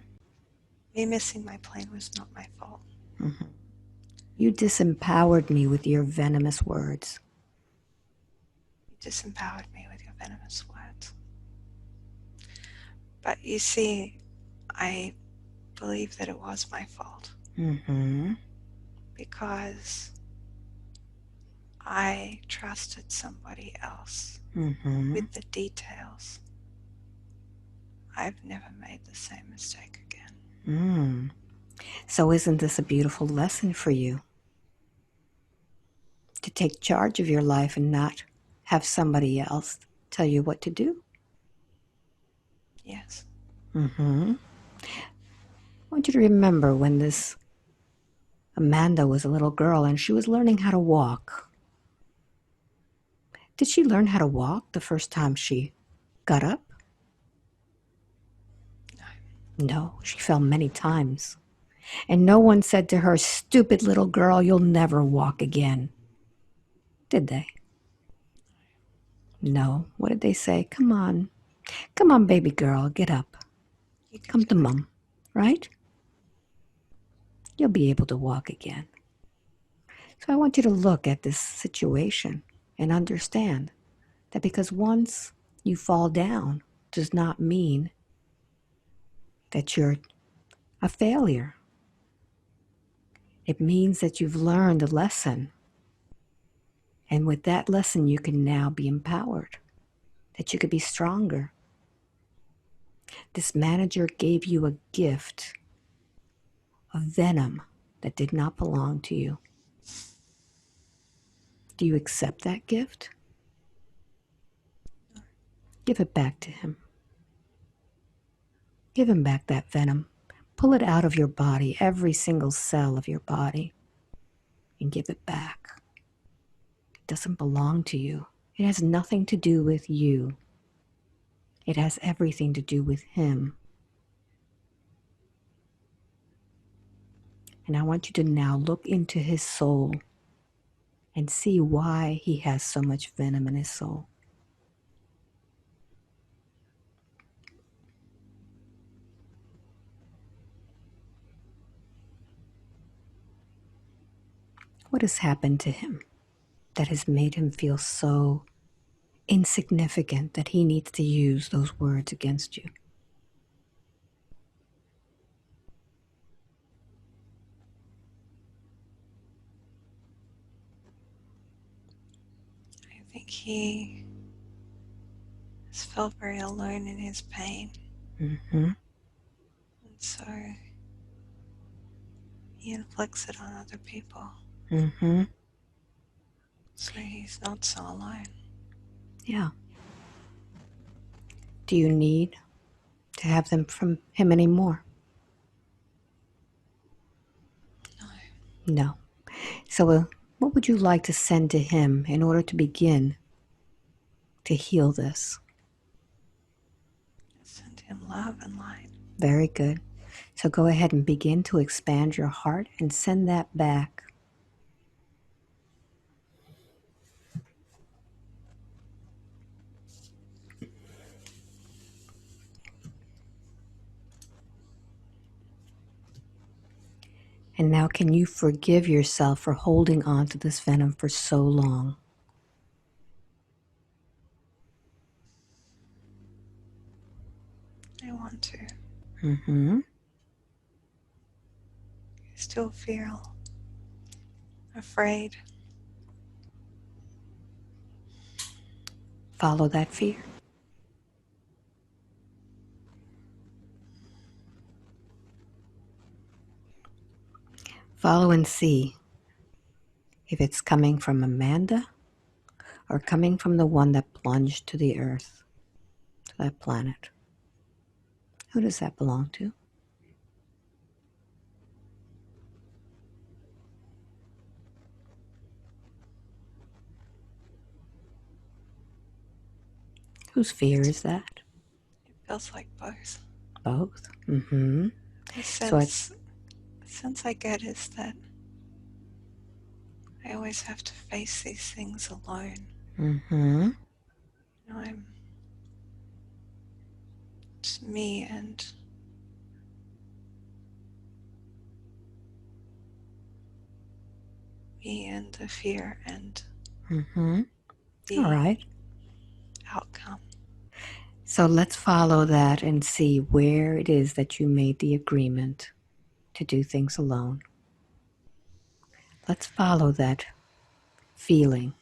Me missing my plane was not my fault. Mm-hmm. You disempowered me with your venomous words. You disempowered me with your venomous words. But you see, I believe that it was my fault. Mm-hmm. Because I trusted somebody else Mm-hmm. with the details. I've never made the same mistake again. So isn't this a beautiful lesson for you? To take charge of your life and not have somebody else tell you what to do? Yes. Mm-hmm. I want you to remember when this Amanda was a little girl and she was learning how to walk. Did she learn how to walk the first time she got up? No. No, she fell many times. And no one said to her, "Stupid little girl, you'll never walk again." Did they? No. What did they say? Come on. Come on, baby girl, get up. You can Come do to it. mom, right? You'll be able to walk again. So I want you to look at this situation and understand that because once you fall down does not mean that you're a failure. It means that you've learned a lesson. And with that lesson, you can now be empowered, that you could be stronger. This manager gave you a gift of venom that did not belong to you. Do you accept that gift? Give it back to him. Give him back that venom. Pull it out of your body, every single cell of your body, and give it back. It doesn't belong to you. It has nothing to do with you. It has everything to do with him. And I want you to now look into his soul and see why he has so much venom in his soul. What has happened to him that has made him feel so insignificant that he needs to use those words against you? I think he has felt very alone in his pain. Mm-hmm. And so he inflicts it on other people. Mm-hmm. So he's not so alone. Yeah. Do you need to have them from him anymore? No. No. So, what would you like to send to him in order to begin to heal this? Send him love and light. Very good. So, go ahead and begin to expand your heart and send that back. And now, can you forgive yourself for holding on to this venom for so long? I want to. Mm-hmm. He's still feel afraid. Follow that fear. Follow and see if it's coming from Amanda or coming from the one that plunged to the earth, to that planet. Who does that belong to? Whose fear is that? It feels like both. Both? Mm-hmm. The So sense I get is that I always have to face these things alone. mm-hmm. I'm just me and the fear and Mm-hmm. the All right. outcome. So let's follow that and see where it is that you made the agreement to do things alone. Let's follow that feeling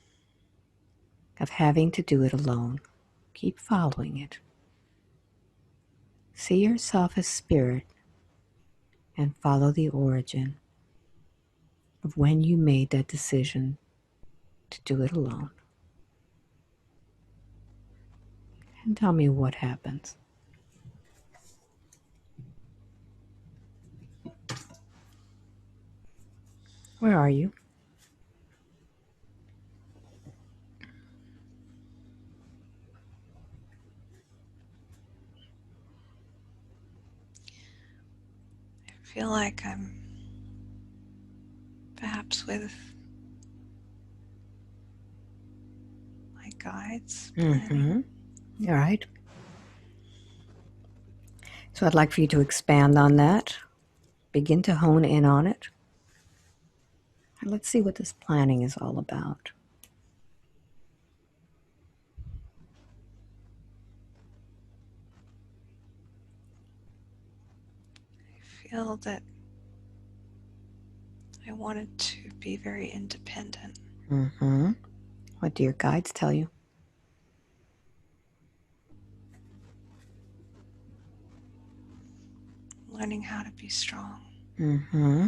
of having to do it alone. Keep following it. See yourself as spirit and follow the origin of when you made that decision to do it alone. And tell me what happens. Where are you? I feel like I'm perhaps with my guides planning. Mm-hmm. All right. So I'd like for you to expand on that. Begin to hone in on it. And let's see what this planning is all about. I feel that I wanted to be very independent. Mm-hmm. What do your guides tell you? Learning how to be strong. Mm-hmm.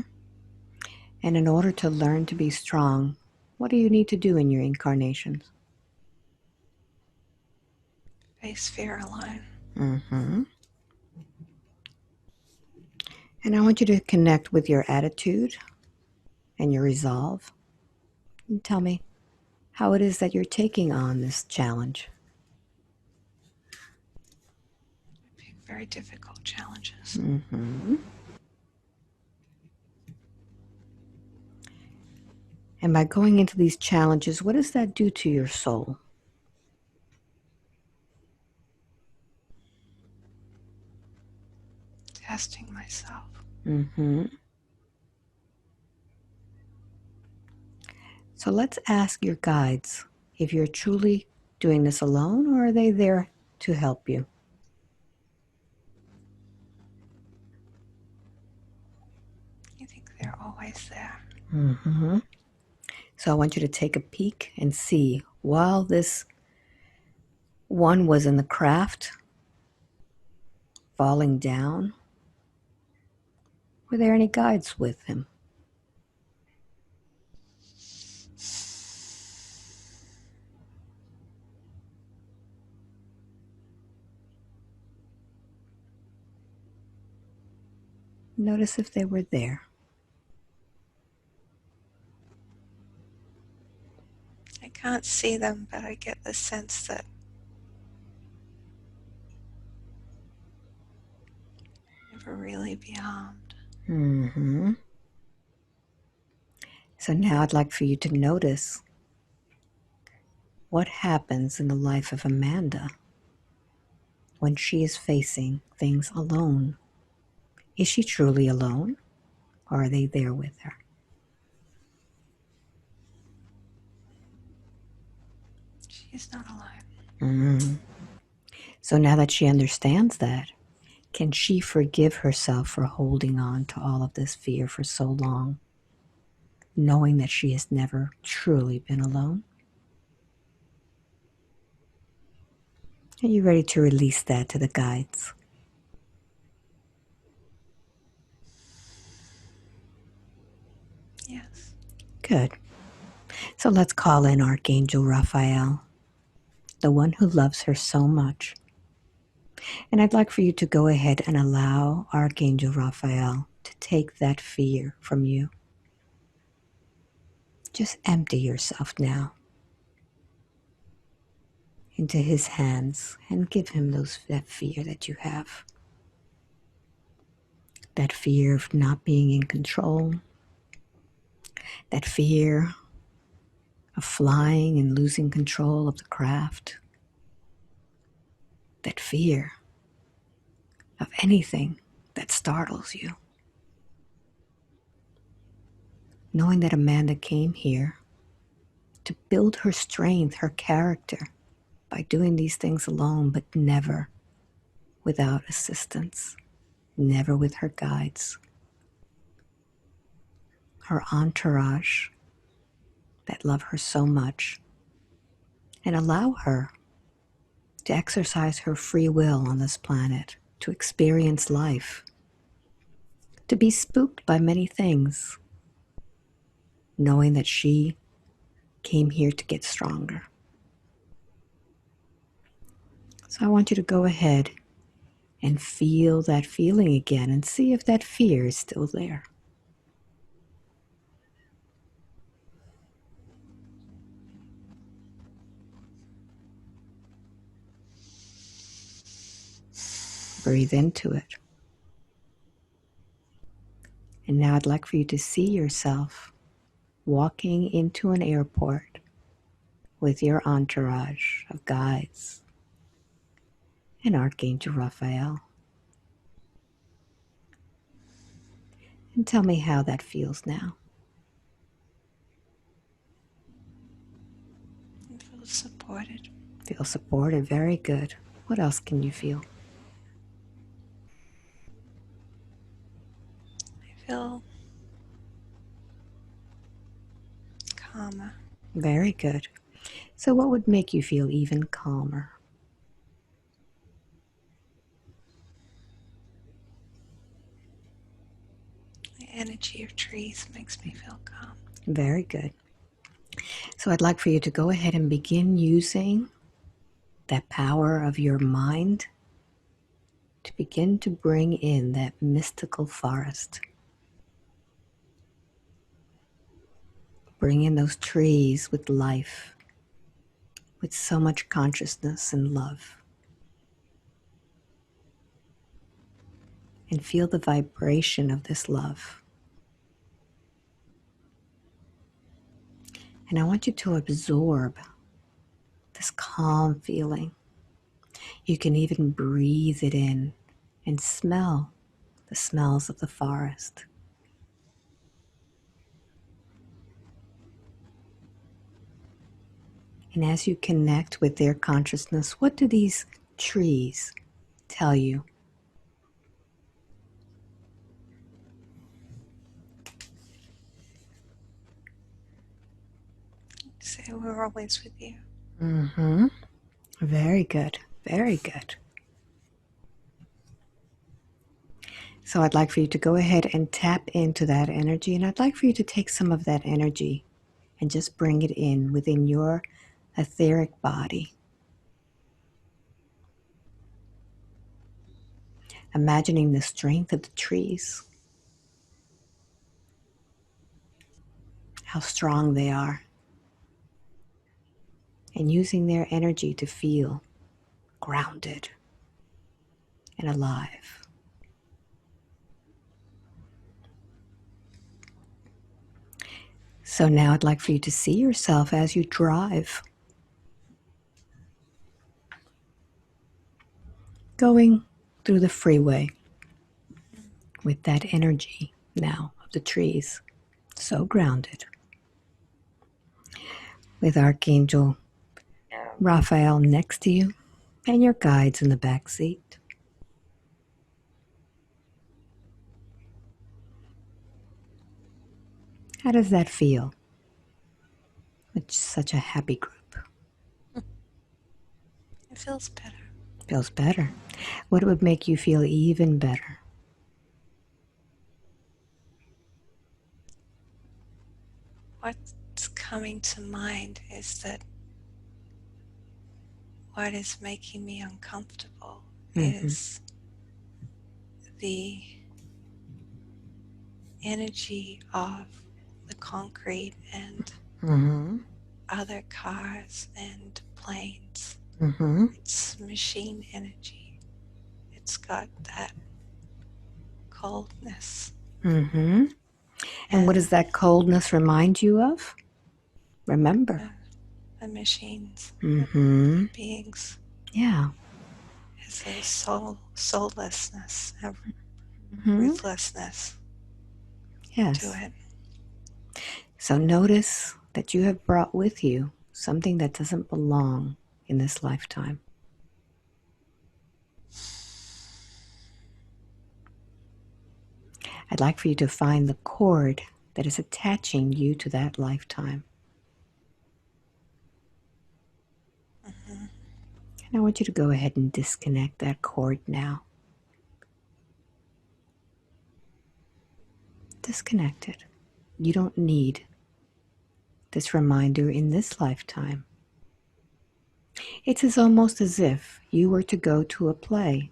And in order to learn to be strong, what do you need to do in your incarnations? Face fear alone. Mm-hmm. And I want you to connect with your attitude and your resolve. And tell me how it is that you're taking on this challenge. Very difficult challenges. Mm-hmm. And by going into these challenges, what does that do to your soul? Testing myself. Mm-hmm. So let's ask your guides if you're truly doing this alone or are they there to help you? I think they're always there. Mm-hmm. So I want you to take a peek and see while this one was in the craft, falling down, were there any guides with him? Notice if they were there. I can't see them, but I get the sense that never really be harmed. Mm-hmm. So now I'd like for you to notice what happens in the life of Amanda when she is facing things alone. Is she truly alone, or are they there with her? She's not alone. Mm-hmm. So now that she understands that, Can she forgive herself for holding on to all of this fear for so long, knowing that she has never truly been alone? Are you ready to release that to the guides? Yes. Good. So let's call in Archangel Raphael, the one who loves her so much. And I'd like for you to go ahead and allow Archangel Raphael to take that fear from you. Just empty yourself now into his hands and give him that fear that you have. That fear of not being in control, that fear of flying and losing control of the craft, that fear of anything that startles you. Knowing that Amanda came here to build her strength, her character, by doing these things alone, but never without assistance, never with her guides, her entourage that love her so much and allow her to exercise her free will on this planet, to experience life, to be spooked by many things, knowing that she came here to get stronger. So I want you to go ahead and feel that feeling again and see if that fear is still there. Breathe into it. And now I'd like for you to see yourself walking into an airport with your entourage of guides and Archangel Raphael. And tell me how that feels now. It feels supported. Feel supported, very good. What else can you feel? I feel calmer. Very good. So what would make you feel even calmer? The energy of trees makes me feel calm. Very good. So I'd like for you to go ahead and begin using that power of your mind to begin to bring in that mystical forest. Bring in those trees with life, with so much consciousness and love. And feel the vibration of this love. And I want you to absorb this calm feeling. You can even breathe it in and smell the smells of the forest. And as you connect with their consciousness, what do these trees tell you? Say we're always with you. Mm-hmm. Very good. Very good. So I'd like for you to go ahead and tap into that energy, and I'd like for you to take some of that energy and just bring it in within your etheric body. Imagining the strength of the trees, how strong they are, and using their energy to feel grounded and alive. So now I'd like for you to see yourself as you drive, going through the freeway with that energy now of the trees, so grounded, with Archangel Raphael next to you and your guides in the back seat. How does that feel? It's such a happy group. It feels better. Feels better. What would make you feel even better? What's coming to mind is that what is making me uncomfortable is the energy of the concrete and other cars and planes. It's machine energy. It's got that coldness. And what does that coldness remind you of? Remember. The machines, the beings. Yeah. It's a soullessness, a ruthlessness to it. So notice that you have brought with you something that doesn't belong in this lifetime. I'd like for you to find the cord that is attaching you to that lifetime. And I want you to go ahead and disconnect that cord now. Disconnect it. You don't need this reminder in this lifetime. It's almost as if you were to go to a play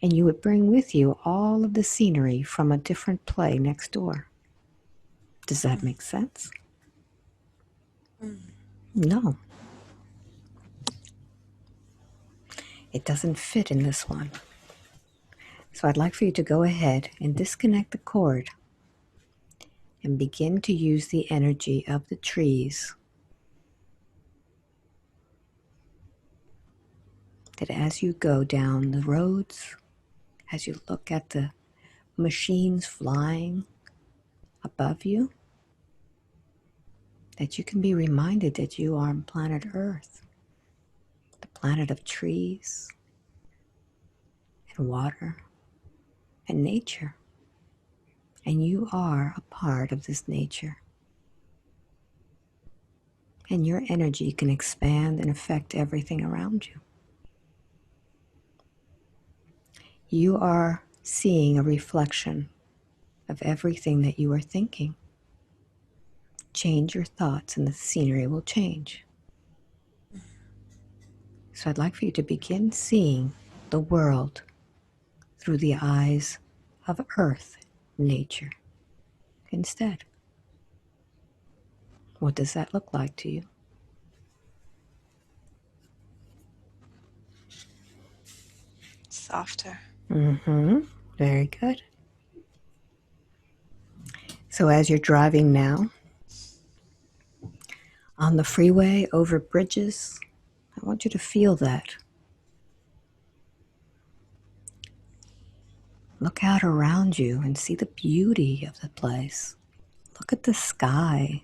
and you would bring with you all of the scenery from a different play next door. Does that make sense? No. It doesn't fit in this one. So I'd like for you to go ahead and disconnect the cord and begin to use the energy of the trees. That as you go down the roads, as you look at the machines flying above you, that you can be reminded that you are on planet Earth, the planet of trees and water and nature. And you are a part of this nature. And your energy can expand and affect everything around you. You are seeing a reflection of everything that you are thinking. Change your thoughts and the scenery will change. So I'd like for you to begin seeing the world through the eyes of Earth, nature, instead. What does that look like to you? Softer. Very good. So as you're driving now, on the freeway, over bridges, I want you to feel that. Look out around you and see the beauty of the place. Look at the sky.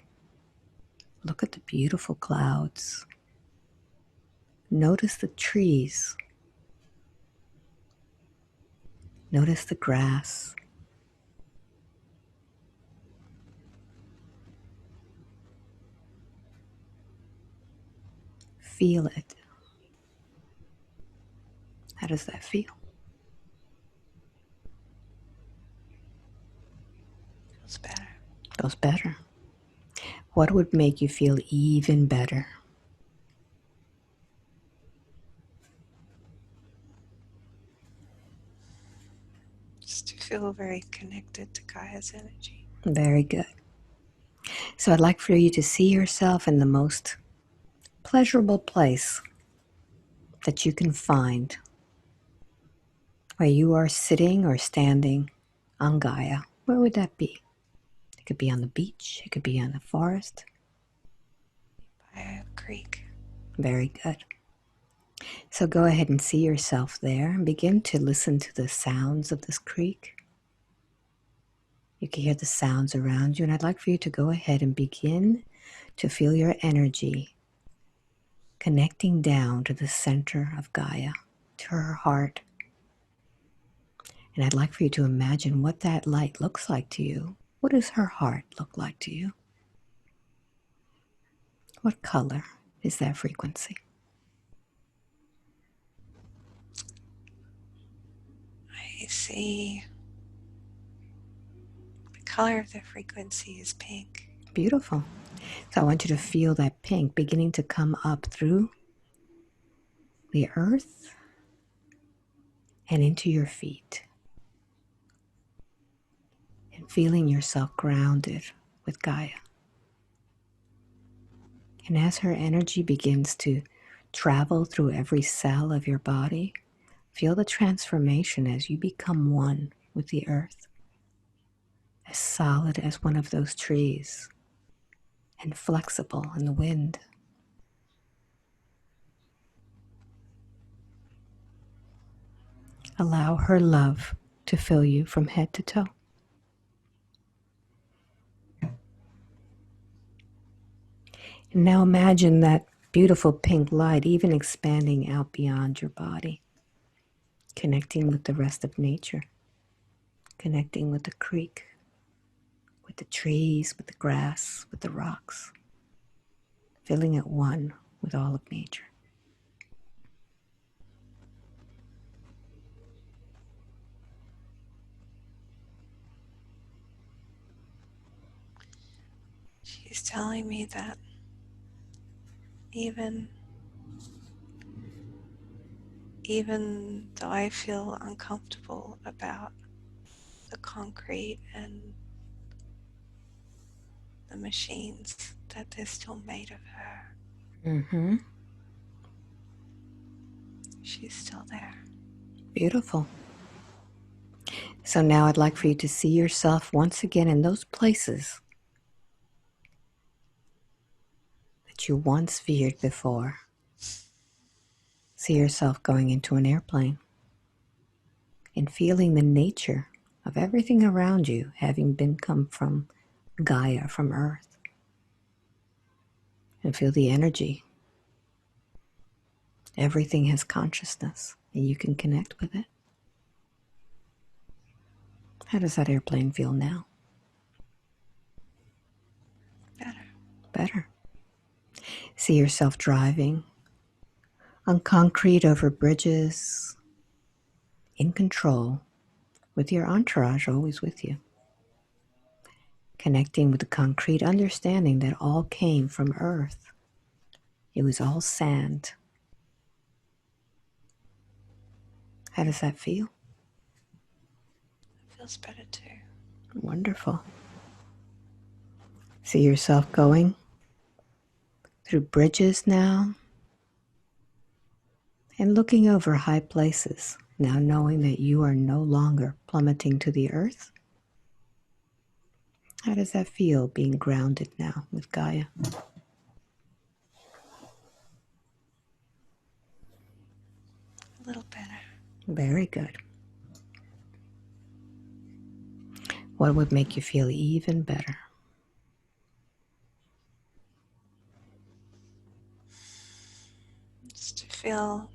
Look at the beautiful clouds. Notice the trees. Notice the grass. Feel it. How does that feel? Feels better. Feels better. What would make you feel even better? Just to feel very connected to Gaia's energy. Very good. So I'd like for you to see yourself in the most pleasurable place that you can find, where you are sitting or standing on Gaia. Where would that be? It could be on the beach. It could be on the forest. By a creek. Very good. So go ahead and see yourself there and begin to listen to the sounds of this creek. You can hear the sounds around you, and I'd like for you to go ahead and begin to feel your energy connecting down to the center of Gaia, to her heart. And I'd like for you to imagine what that light looks like to you. What does her heart look like to you? What color is that frequency? I see the color of the frequency is pink. Beautiful. So I want you to feel that pink beginning to come up through the earth and into your feet. And feeling yourself grounded with Gaia. And as her energy begins to travel through every cell of your body, feel the transformation as you become one with the earth, as solid as one of those trees, and flexible in the wind. Allow her love to fill you from head to toe. And now imagine that beautiful pink light even expanding out beyond your body, connecting with the rest of nature, connecting with the creek, with the trees, with the grass, with the rocks, feeling at one with all of nature. She's telling me that even though I feel uncomfortable about the concrete and the machines, that they're still made of her. Mm-hmm. She's still there. Beautiful. So now I'd like for you to see yourself once again in those places that you once feared before. See yourself going into an airplane and feeling the nature of everything around you having been come from Gaia, from Earth. And feel the energy. Everything has consciousness and you can connect with it. How does that airplane feel now? Better. Better. See yourself driving on concrete over bridges, in control, with your entourage always with you. Connecting with the concrete, understanding that all came from Earth. It was all sand. How does that feel? It feels better too. Wonderful. See yourself going through bridges now and looking over high places, now knowing that you are no longer plummeting to the earth. How does that feel being grounded now with Gaia? A little better. Very good. What would make you feel even better? Just to feel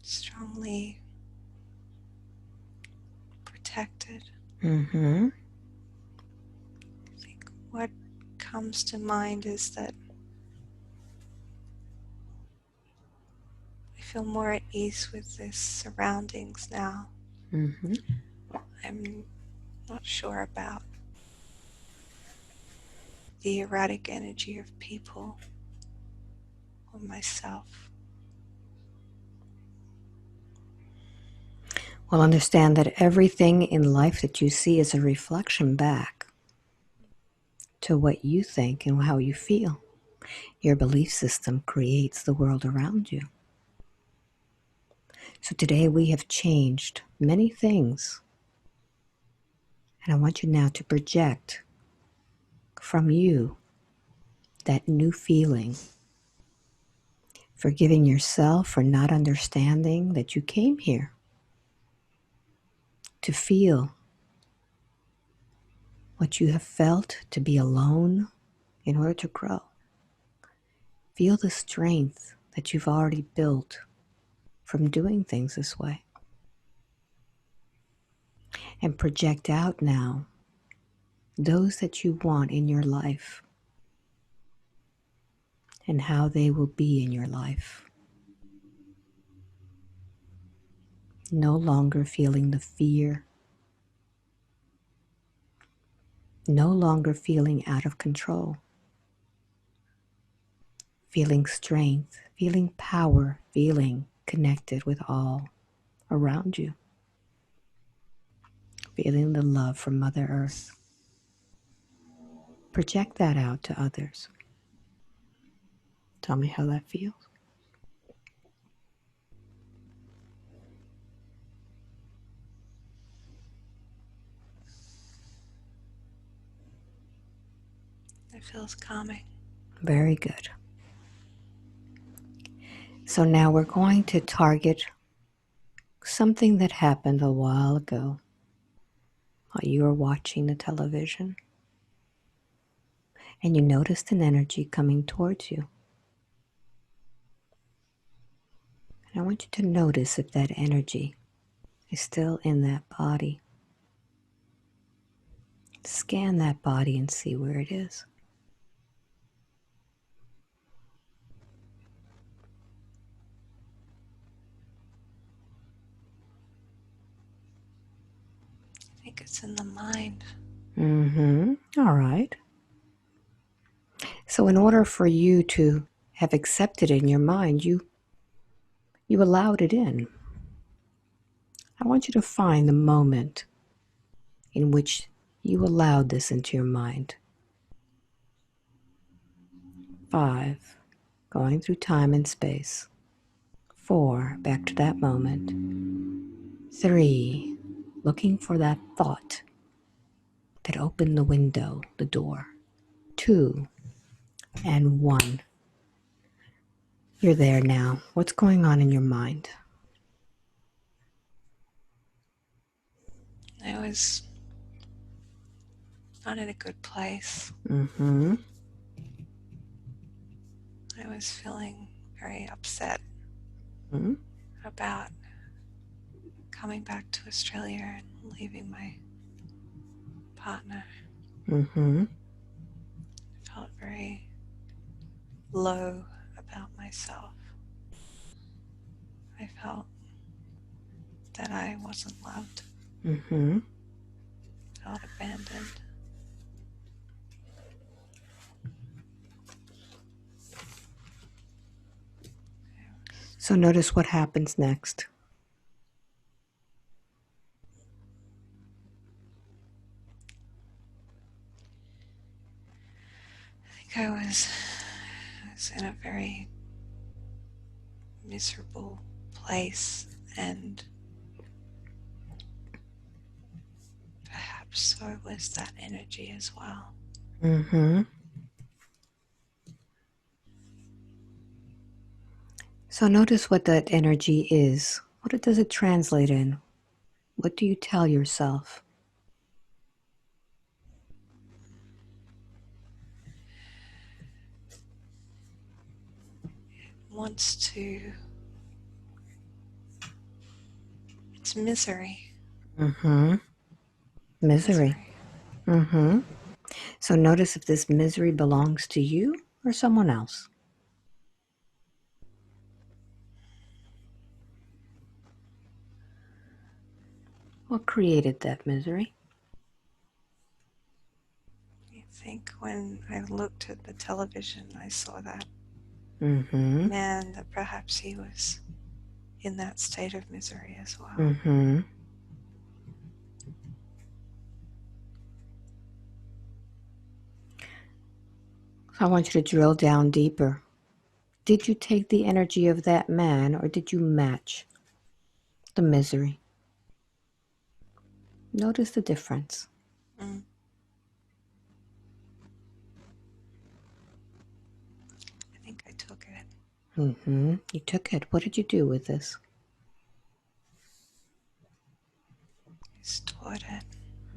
strongly protected. Mm-hmm. I think what comes to mind is that I feel more at ease with the surroundings now. Mm-hmm. I'm not sure about the erratic energy of people or myself. Well, understand that everything in life that you see is a reflection back to what you think and how you feel. Your belief system creates the world around you. So today we have changed many things. And I want you now to project from you that new feeling, forgiving yourself for not understanding that you came here to feel what you have felt, to be alone in order to grow. Feel the strength that you've already built from doing things this way. And project out now those that you want in your life and how they will be in your life. No longer feeling the fear, no longer feeling out of control, feeling strength, feeling power, feeling connected with all around you, feeling the love from Mother Earth. Project that out to others. Tell me how that feels. It feels calming. Very good. So now we're going to target something that happened a while ago while you were watching the television and you noticed an energy coming towards you. And I want you to notice if that energy is still in that body. Scan that body and see where it is. I think it's in the mind. All right. So in order for you to have accepted it in your mind, you allowed it in. I want you to find the moment in which you allowed this into your mind. 5, going through time and space. 4, back to that moment. 3, looking for that thought that opened the window, the door. 2, and 1. You're there now. What's going on in your mind? I was not in a good place. Mm-hmm. I was feeling very upset Mm-hmm. about coming back to Australia and leaving my partner. Mm-hmm. I felt very low about myself. I felt that I wasn't loved. Mm-hmm. Felt abandoned. So notice what happens next. I think I was in a very miserable place, and perhaps so was that energy as well. Mm-hmm. So notice what that energy is. What does it translate in? What do you tell yourself? Wants to, it's misery. Mm-hmm. Misery. Mm-hmm. So notice if this misery belongs to you or someone else. What created that misery? I think when I looked at the television, I saw that Mm-hmm. man, that perhaps he was in that state of misery as well. Mm-hmm. So I want you to drill down deeper. Did you take the energy of that man or did you match the misery? Notice the difference. Mm. I think I took it. Mm-hmm. You took it. What did you do with this? I stored it.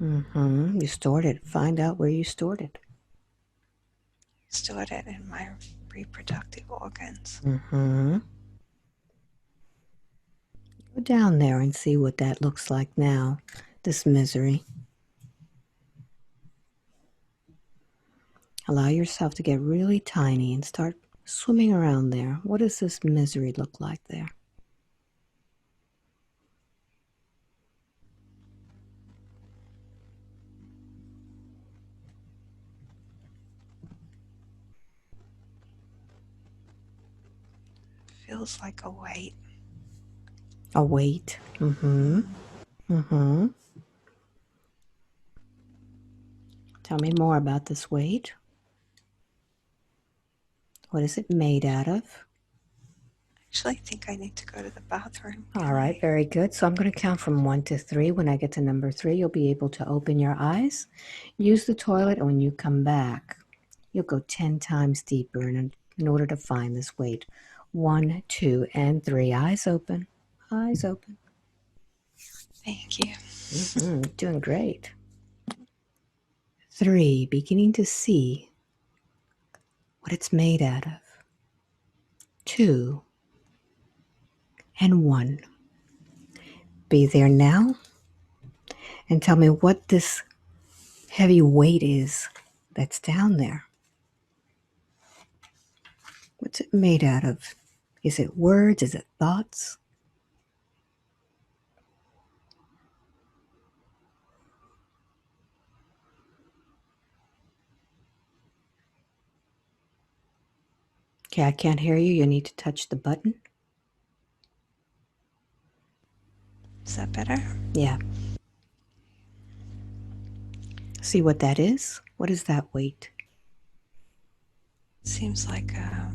Mm-hmm. You stored it. Find out where you stored it. I stored it in my reproductive organs. Mm-hmm. Go down there and see what that looks like now. this misery. Allow yourself to get really tiny and start swimming around there. What does this misery look like there? Feels like a weight. A weight. Mm-hmm. Mm-hmm. Tell me more about this weight. What is it made out of? Actually, I think I need to go to the bathroom. All right, very good. So I'm going to count from 1 to 3. When I get to number 3, you'll be able to open your eyes, use the toilet, and when you come back, you'll go 10 times deeper in order to find this weight. 1, 2, and 3. Eyes open. Eyes open. Thank you. Doing great. 3, beginning to see what it's made out of. 2, and 1. Be there now and tell me what this heavy weight is that's down there. What's it made out of? Is it words? Is it thoughts? Okay, I can't hear you. You need to touch the button. Is that better? Yeah. See what that is? What is that weight? Seems like a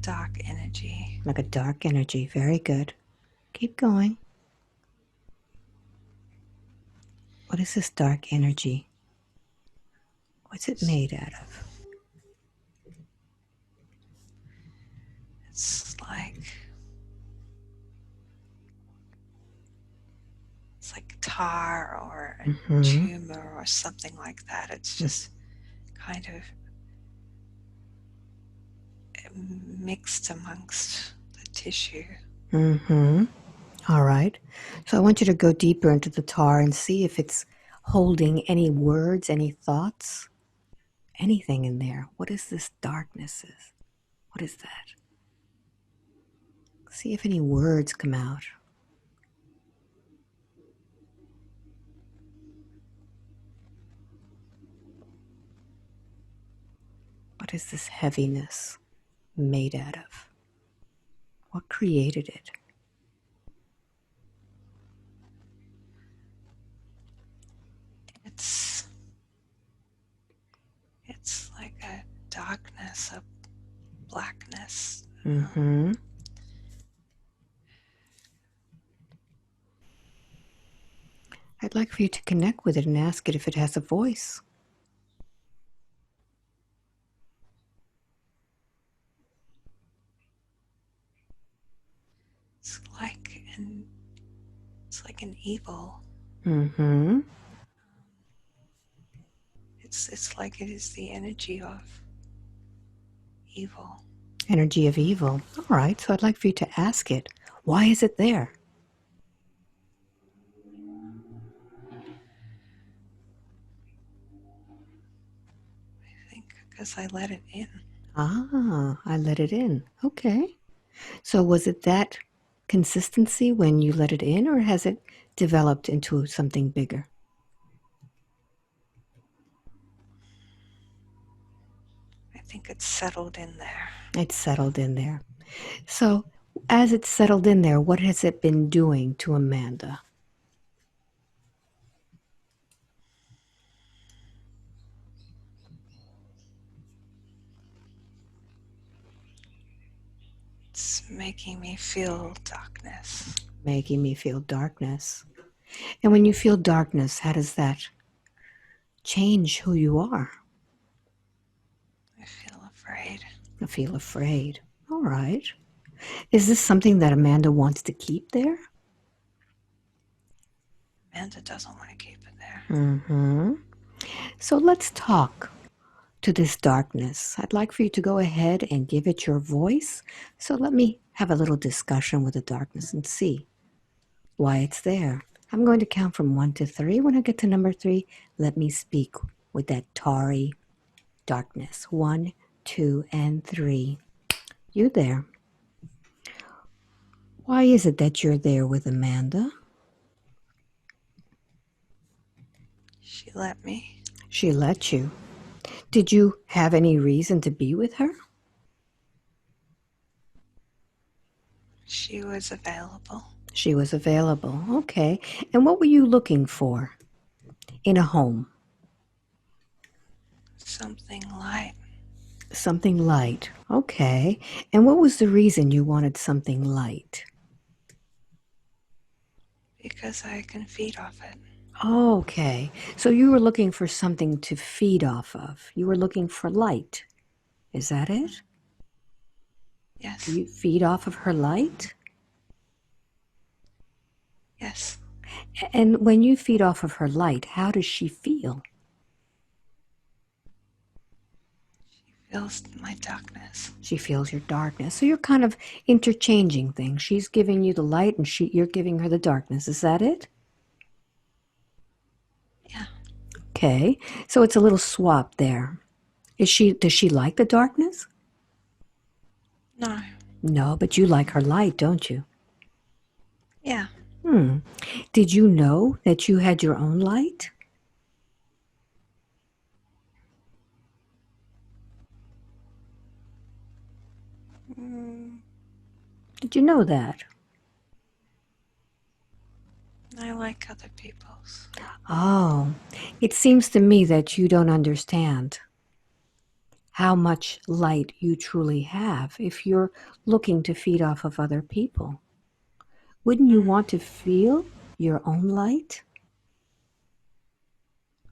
dark energy. Like a dark energy. Very good. Keep going. What is this dark energy? What's it made out of? It's like tar or a tumor or something like that. It's just kind of mixed amongst the tissue. All right. So I want you to go deeper into the tar and see if it's holding any words, any thoughts, anything in there. What is this darkness is? What is that? See if any words come out. What is this heaviness made out of? What created it? It's like a darkness, a blackness. I'd like for you to connect with it and ask it if it has a voice. It's like an evil. It's like it is the energy of evil. Energy of evil. All right, so I'd like for you to ask it, why is it there? I think because I let it in. Ah, I let it in. Okay. So was it that consistency when you let it in, or has it developed into something bigger? I think it's settled in there. It's settled in there. So as it's settled in there, what has it been doing to Amanda? It's making me feel darkness. Making me feel darkness. And when you feel darkness, how does that change who you are? I feel afraid. I feel afraid. All right. Is this something that Amanda wants to keep there? Amanda doesn't want to keep it there. So let's talk to this darkness. I'd like for you to go ahead and give it your voice. So let me have a little discussion with the darkness and see why it's there. I'm going to count from 1 to 3. When I get to number 3, let me speak with that tarry darkness. 1, 2, and 3. You there. Why is it that you're there with Amanda? She let me. She let you. Did you have any reason to be with her? She was available. She was available. Okay. And what were you looking for in a home? Something light. Something light. Okay. And what was the reason you wanted something light? Because I can feed off it. Okay. So you were looking for something to feed off of. You were looking for light. Is that it? Do Yes. you feed off of her light? Yes. And when you feed off of her light, how does she feel? Feels my darkness. She feels your darkness. So you're kind of interchanging things. She's giving you the light and you're giving her the darkness. Is that it? Yeah. Okay. So it's a little swap there. Does she like the darkness? No. No, but you like her light, don't you? Yeah. Did you know that you had your own light? Mm, Did you know that? I like other people's. Oh, it seems to me that you don't understand how much light you truly have if you're looking to feed off of other people. Wouldn't you want to feel your own light?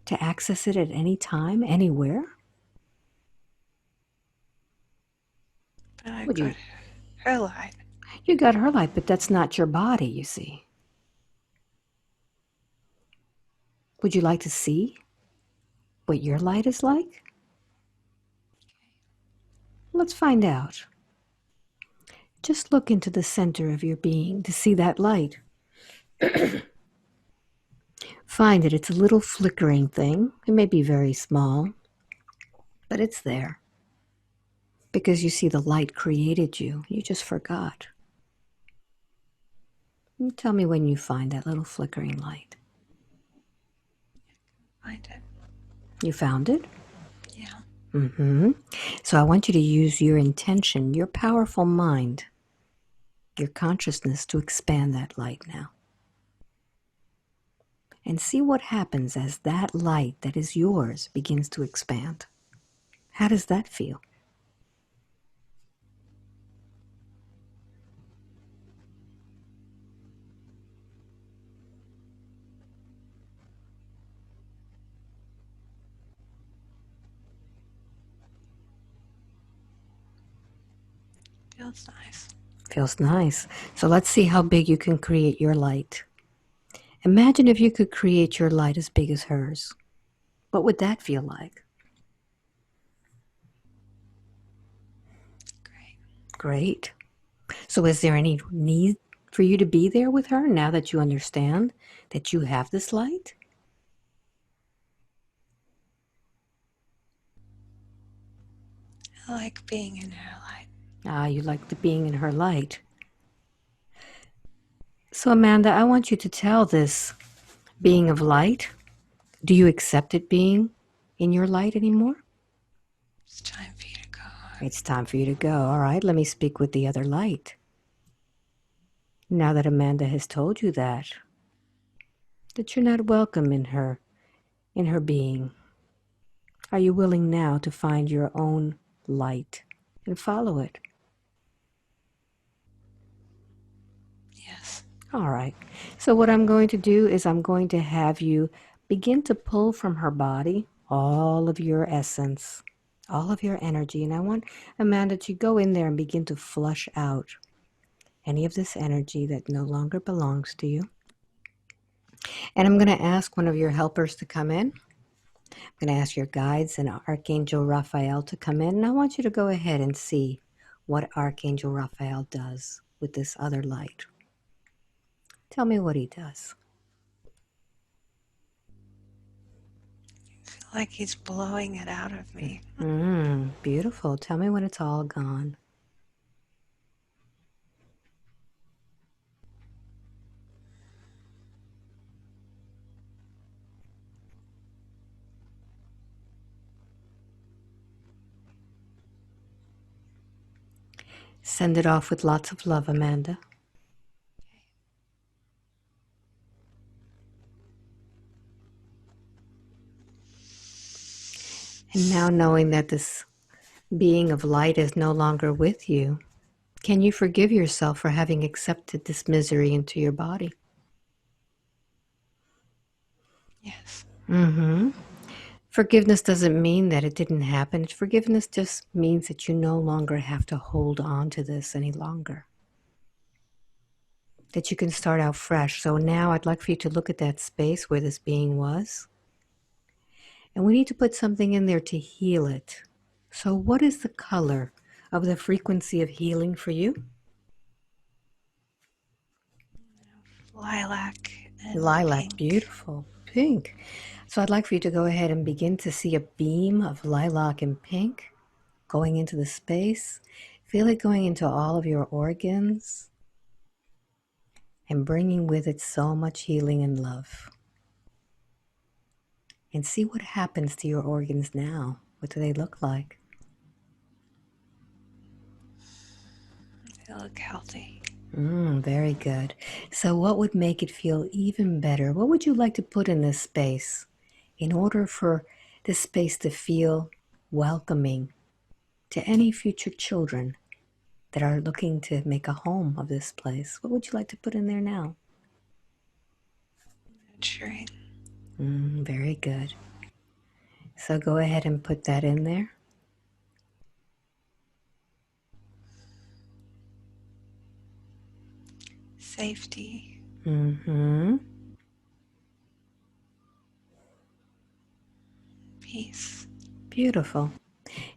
To access it at any time, anywhere? But I Would got you? her light. You got her light, but that's not your body, you see. Would you like to see what your light is like? Let's find out. Just look into the center of your being to see that light. Find it. It's a little flickering thing. It may be very small, but it's there. Because you see, the light created you. You just forgot. You tell me when you find that little flickering light. Find it. You found it? Yeah. Mm-hmm. So I want you to use your intention, your powerful mind, your consciousness to expand that light now. And see what happens as that light that is yours begins to expand. How does that feel? Feels nice. Feels nice. So let's see how big you can create your light. Imagine if you could create your light as big as hers. What would that feel like? Great. Great. So is there any need for you to be there with her now that you understand that you have this light? I like being in her light. Ah, you like the being in her light. So Amanda, I want you to tell this being of light, do you accept it being in your light anymore? It's time for you to go. It's time for you to go. All right, let me speak with the other light. Now that Amanda has told you that you're not welcome in her being, are you willing now to find your own light and follow it? Yes. All right. So what I'm going to do is I'm going to have you begin to pull from her body all of your essence, all of your energy. And I want Amanda to go in there and begin to flush out any of this energy that no longer belongs to you. And I'm going to ask one of your helpers to come in. I'm going to ask your guides and Archangel Raphael to come in. And I want you to go ahead and see what Archangel Raphael does with this other light. Tell me what he does. like he's blowing it out of me. Beautiful. Tell me when it's all gone. Send it off with lots of love, Amanda. And now knowing that this being of light is no longer with you, can you forgive yourself for having accepted this misery into your body? Yes. Forgiveness doesn't mean that it didn't happen. Forgiveness just means that you no longer have to hold on to this any longer. That you can start out fresh. So now I'd like for you to look at that space where this being was. And we need to put something in there to heal it. So, what is the color of the frequency of healing for you? Lilac and Lilac, pink. beautiful. Pink. So, I'd like for you to go ahead and begin to see a beam of lilac and pink going into the space. Feel it going into all of your organs and bringing with it so much healing and love. And see what happens to your organs now. What do they look like? They look healthy. Very good. So, what would make it feel even better? What would you like to put in this space in order for this space to feel welcoming to any future children that are looking to make a home of this place? What would you like to put in there now? Nurturing. Very good. So, go ahead and put that in there. Safety. Peace. Beautiful.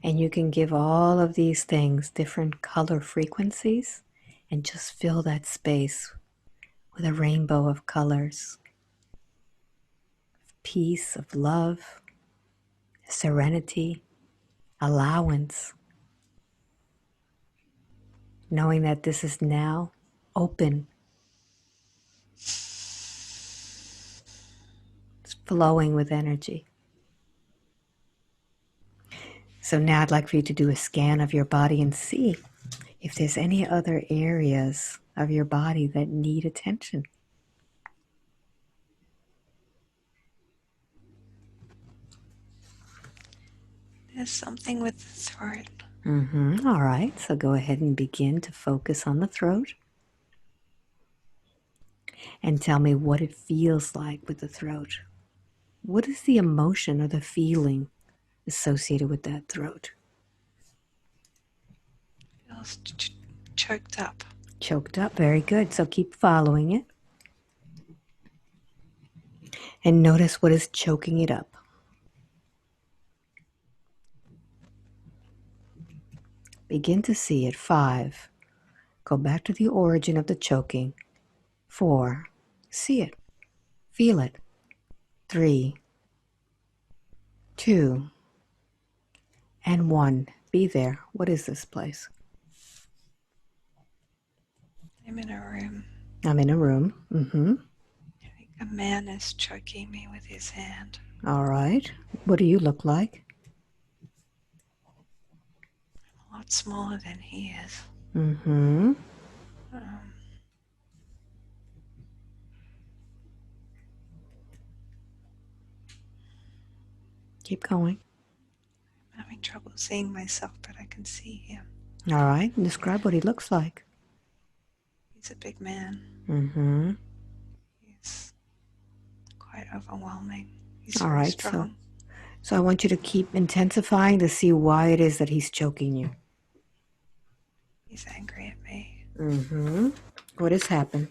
And you can give all of these things different color frequencies and just fill that space with a rainbow of colors, peace, of love, serenity, allowance, knowing that this is now open, it's flowing with energy. So now I'd like for you to do a scan of your body and see if there's any other areas of your body that need attention. There's something with the throat. All right, so go ahead and begin to focus on the throat and tell me what it feels like with the throat. What is the emotion or the feeling associated with that throat? Feels choked up. Choked up, very good. So keep following it and notice what is choking it up. Begin to see it. 5. Go back to the origin of the choking. 4. See it. Feel it. 3, 2, and 1. Be there. What is this place? I'm in a room. I'm in a room. I think a man is choking me with his hand. All right. What do you look like? A lot smaller than he is. Keep going. I'm having trouble seeing myself, but I can see him. All right. Describe what he looks like. He's a big man. He's quite overwhelming. He's All very right. strong. So I want you to keep intensifying to see why it is that he's choking you. He's angry at me. What has happened?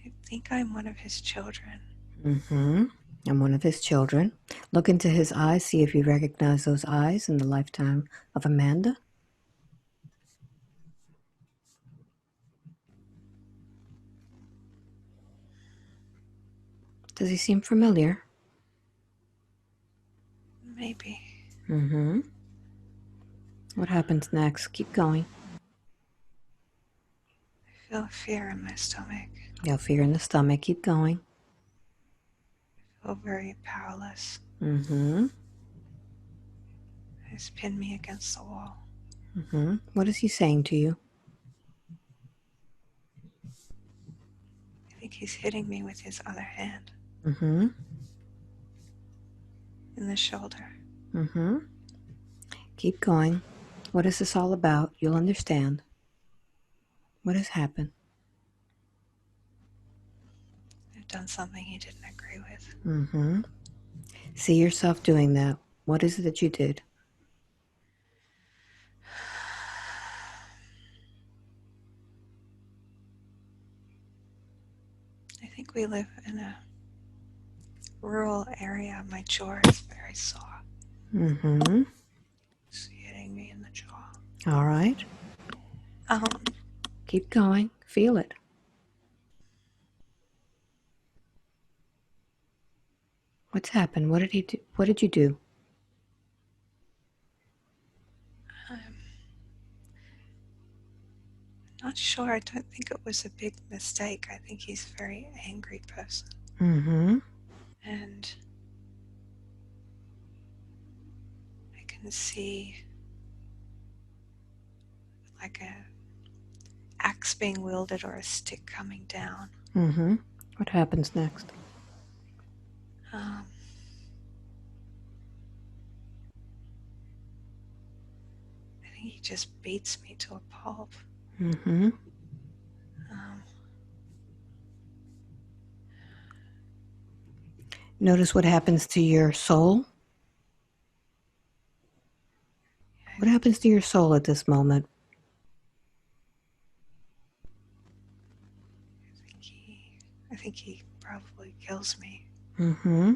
I think I'm one of his children. I'm one of his children. Look into his eyes, see if you recognize those eyes in the lifetime of Amanda. Does he seem familiar? Maybe. Mm-hmm. What happens next? Keep going. I feel fear in my stomach. You have fear in the stomach. Keep going. I feel very powerless. Mm-hmm. He's pinned me against the wall. Mm-hmm. What is he saying to you? I think he's hitting me with his other hand Mm-hmm. in the shoulder. Mm-hmm. Keep going. What is this all about? You'll understand. What has happened? I've done something he didn't agree with. Mm-hmm. See yourself doing that. What is it that you did? I think we live in a rural area. My jaw is very sore. Mm-hmm. He's hitting me in the jaw. All right. Um, Keep going. Feel it. What's happened? What did he do? What did you do? I'm not sure. I don't think it was a big mistake. I think he's a very angry person. Mm-hmm. And I can see like a axe being wielded or a stick coming down. Mm-hmm. What happens next? Um, I think he just beats me to a pulp. Mm-hmm. Um, Notice what happens to your soul. What happens to your soul at this moment? I think he probably kills me. Mm-hmm.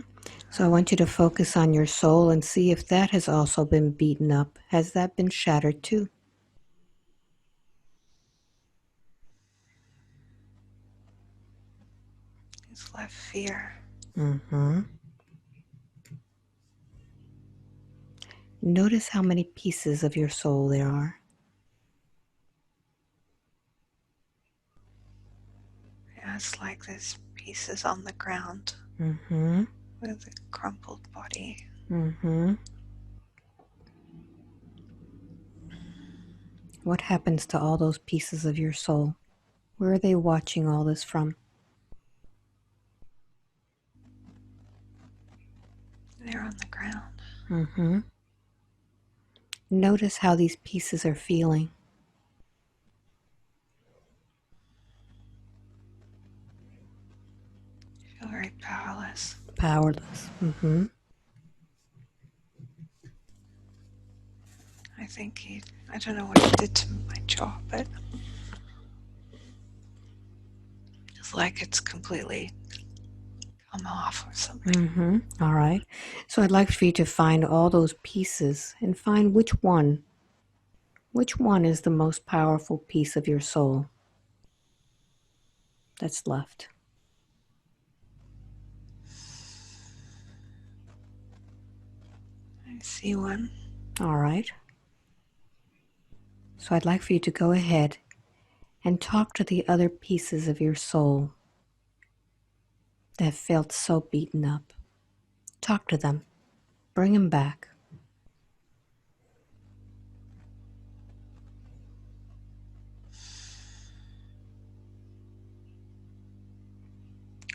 So I want you to focus on your soul and see if that has also been beaten up. Has that been shattered too? He's left fear. Mm-hmm. Notice how many pieces of your soul there are. Yeah, it's like there's pieces on the ground Mm-hmm. with a crumpled body. Mm-hmm. What happens to all those pieces of your soul? Where are they watching all this from? They're on the ground. Mm-hmm. Notice how these pieces are feeling. I feel very powerless. Powerless. Mm-hmm. I think I don't know what he did to my jaw, but it's like it's completely come off or something. Mm-hmm. All right. So I'd like for you to find all those pieces and find which one is the most powerful piece of your soul that's left. I see one. All right. So I'd like for you to go ahead and talk to the other pieces of your soul that felt so beaten up. Talk to them. Bring them back.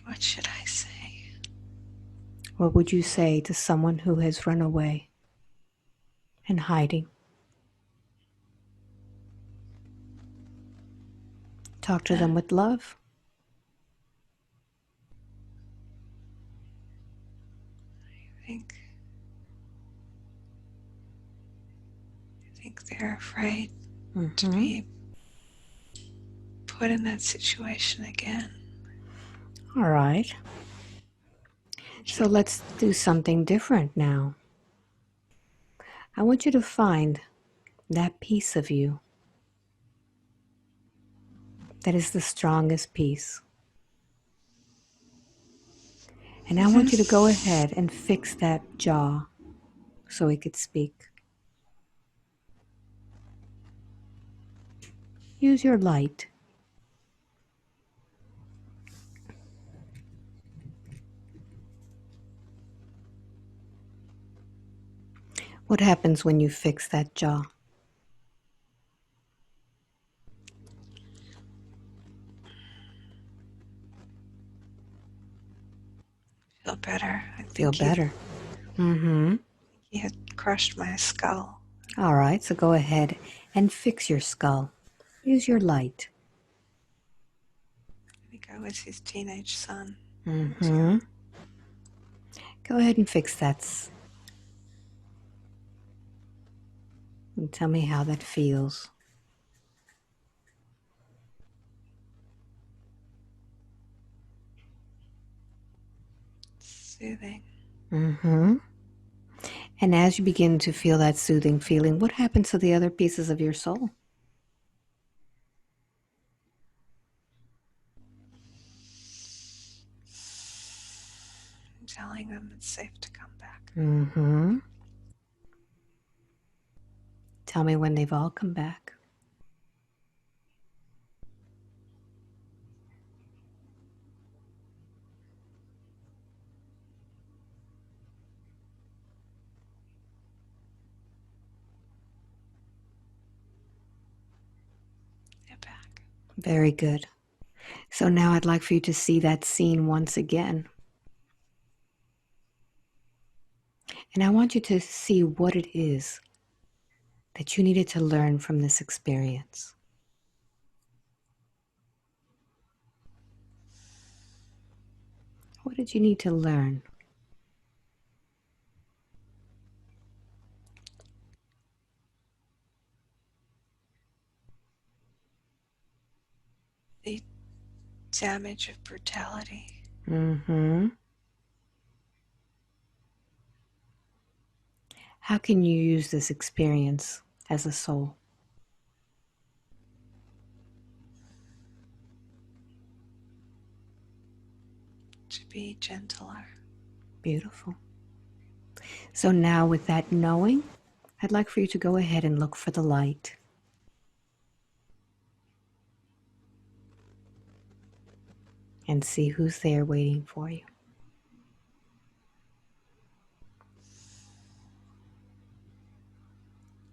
What should I say? What would you say to someone who has run away and hiding? Talk to them with love. I think they're afraid to Mm-hmm. be put in that situation again. All right. So let's do something different now. I want you to find that piece of you that is the strongest piece. And I want you to go ahead and fix that jaw so it could speak. Use your light. What happens when you fix that jaw? Feel better. I Feel think better. Mm-hmm. he had crushed my skull. All right, so go ahead and fix your skull. Use your light. I think I was his teenage son. Mm-hmm. Go ahead and fix that. And tell me how that feels. Soothing. Mm-hmm. And as you begin to feel that soothing feeling, what happens to the other pieces of your soul? I'm telling them it's safe to come back. Mm-hmm. Tell me when they've all come back. They're back. Very good. So now I'd like for you to see that scene once again. And I want you to see what it is that you needed to learn from this experience. What did you need to learn? The damage of brutality. Mm-hmm. How can you use this experience as a soul? To be gentler. Beautiful. So now with that knowing, I'd like for you to go ahead and look for the light. And see who's there waiting for you.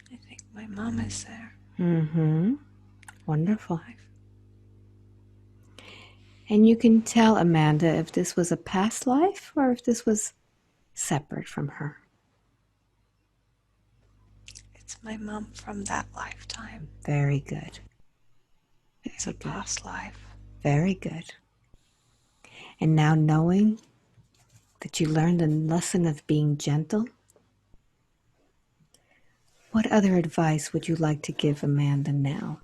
I think my mom is there. Mm-hmm. Wonderful. And you can tell Amanda if this was a past life or if this was separate from her. It's my mom from that lifetime. Very good. It's a past life. Very good. And now knowing that you learned the lesson of being gentle, what other advice would you like to give Amanda now?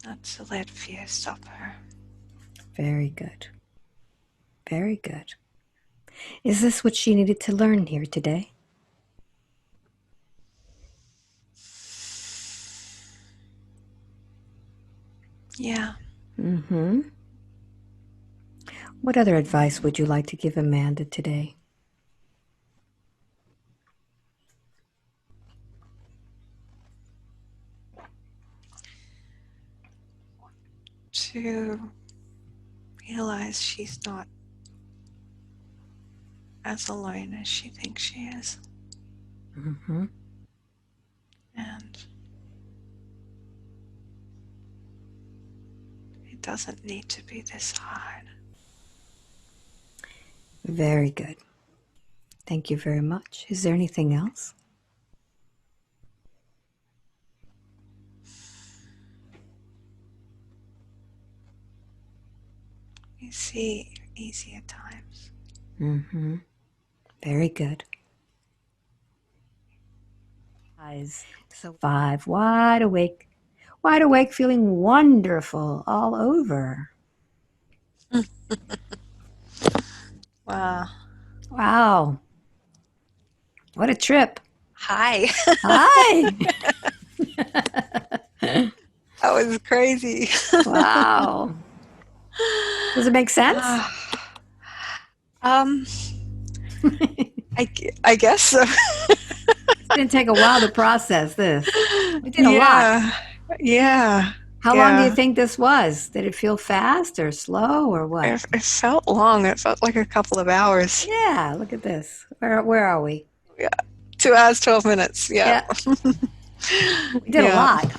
Not to let fear stop her. Very good. Very good. Is this what she needed to learn here today? Yeah. Mm-hmm. What other advice would you like to give Amanda today? To realize she's not as alone as she thinks she is. Mm-hmm. And it doesn't need to be this hard. Very good. Thank you very much. Is there anything else? You see easier times. Mm-hmm. Very good. Eyes. So 5, wide awake, feeling wonderful all over. Wow. Wow. What a trip. Hi. Hi. That was crazy. Wow. Does it make sense? um, I guess so. It's going to take a while to process this. We did a lot. Yeah. Yeah. How long do you Yeah. think this was? Did it feel fast or slow or what? It felt long. It felt like a couple of hours. Yeah, look at this. Where are we? Yeah. 2 hours, 12 minutes. Yeah. Yeah, we did a Yeah. lot.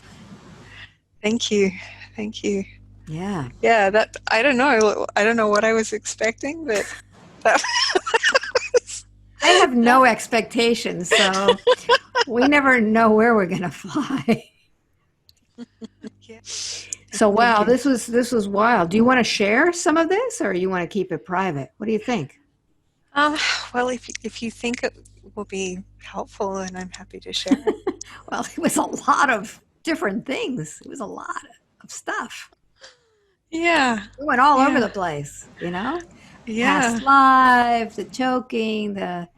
Thank you. Thank you. Yeah. Yeah. That, I don't know. I don't know what I was expecting, but that was, I have that, no expectations, so we never know where we're going to fly. yeah. So Thank wow, you. this was wild. Do you want to share some of this or you want to keep it private? What do you think? Um, well, if you think it will be helpful, then I'm happy to share it. Well, it was a lot of different things. It was a lot of stuff. Yeah. We went all over Yeah. the place, you know? Past Yeah. lives, the choking, the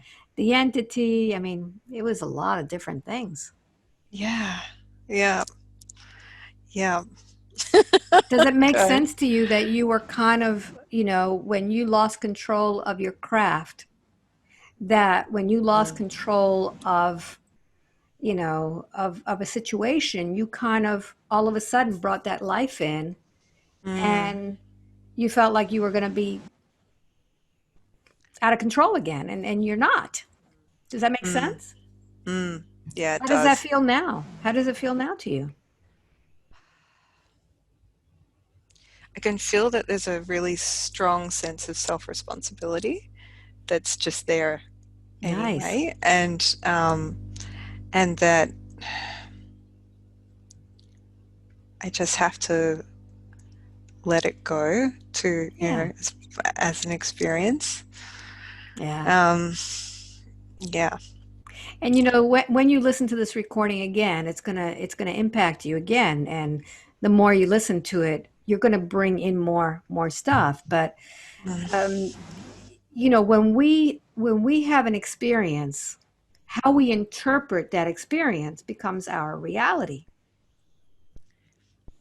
entity. I mean, it was a lot of different things. Yeah. Yeah. Yeah. Does it make God. sense to you that you were kind of, when you lost control of your craft, that when you lost Mm, control of, of a situation, you kind of all of a sudden brought that life in mm, and you felt like you were going to be out of control again and you're not. Does that make mm, sense? mm. Yeah, it How does that does. feel now? How does it feel now to you? I can feel that there's a really strong sense of self-responsibility that's just there Nice. anyway, and that I just have to let it go to, Yeah. as an experience. Yeah. Um, yeah. And when you listen to this recording again, it's gonna impact you again. And the more you listen to it, you're gonna bring in more stuff. But Mm. um, when we have an experience, how we interpret that experience becomes our reality.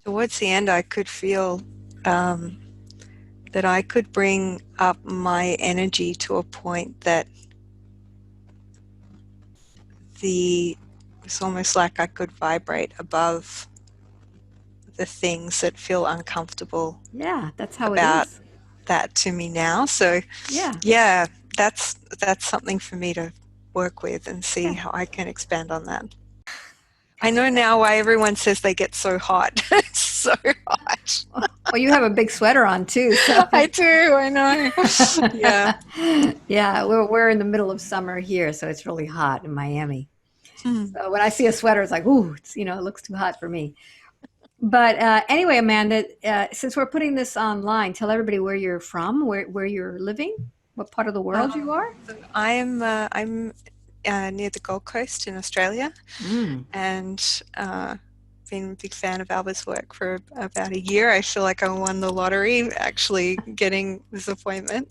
Towards the end, I could feel um, that I could bring up my energy to a point that it's almost like I could vibrate above the things that feel uncomfortable Yeah, that's how it about is. that to me now. So Yeah, yeah, that's something for me to work with and see yeah. how I can expand on that. I know now why everyone says they get so hot. It's so hot. Well, you have a big sweater on too, so I do, I know. Yeah. yeah, we're in the middle of summer here, so it's really hot in Miami. Hmm. So when I see a sweater, it's like, ooh, it looks too hot for me. But anyway, Amanda, since we're putting this online, tell everybody where you're from, where you're living, what part of the world you are. So I'm near the Gold Coast in Australia, Mm. and been a big fan of Alba's work for about a year. I feel like I won the lottery actually getting this appointment.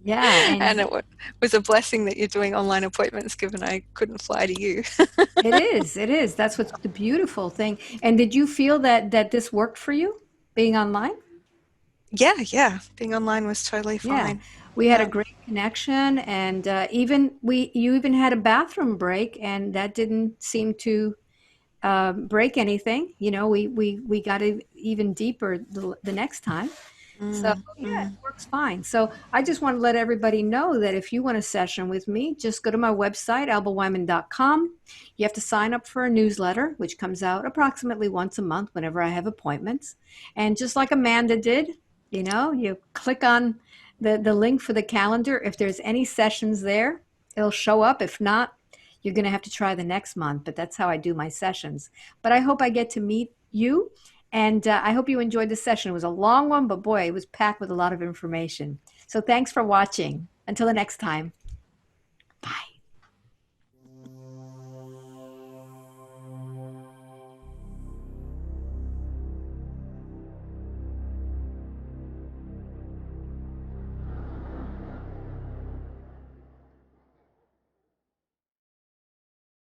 Yeah, And and was a blessing that you're doing online appointments given I couldn't fly to you. it is, it is. That's what's the beautiful thing. And did you feel that this worked for you, being online? Yeah, yeah. Being online was totally Yeah, fine. we had a Yeah. great connection, and you even had a bathroom break, and that didn't seem to break anything. We got it even deeper the next time. So Mm, yeah, it mm, works fine. So I just want to let everybody know that if you want a session with me, just go to my website, albaweinman.com. You have to sign up for a newsletter, which comes out approximately once a month whenever I have appointments. And just like Amanda did, you click on the link for the calendar. If there's any sessions there, it'll show up. If not, you're going to have to try the next month, but that's how I do my sessions. But I hope I get to meet you, and I hope you enjoyed the session. It was a long one, but boy, it was packed with a lot of information. So thanks for watching. Until the next time. Bye.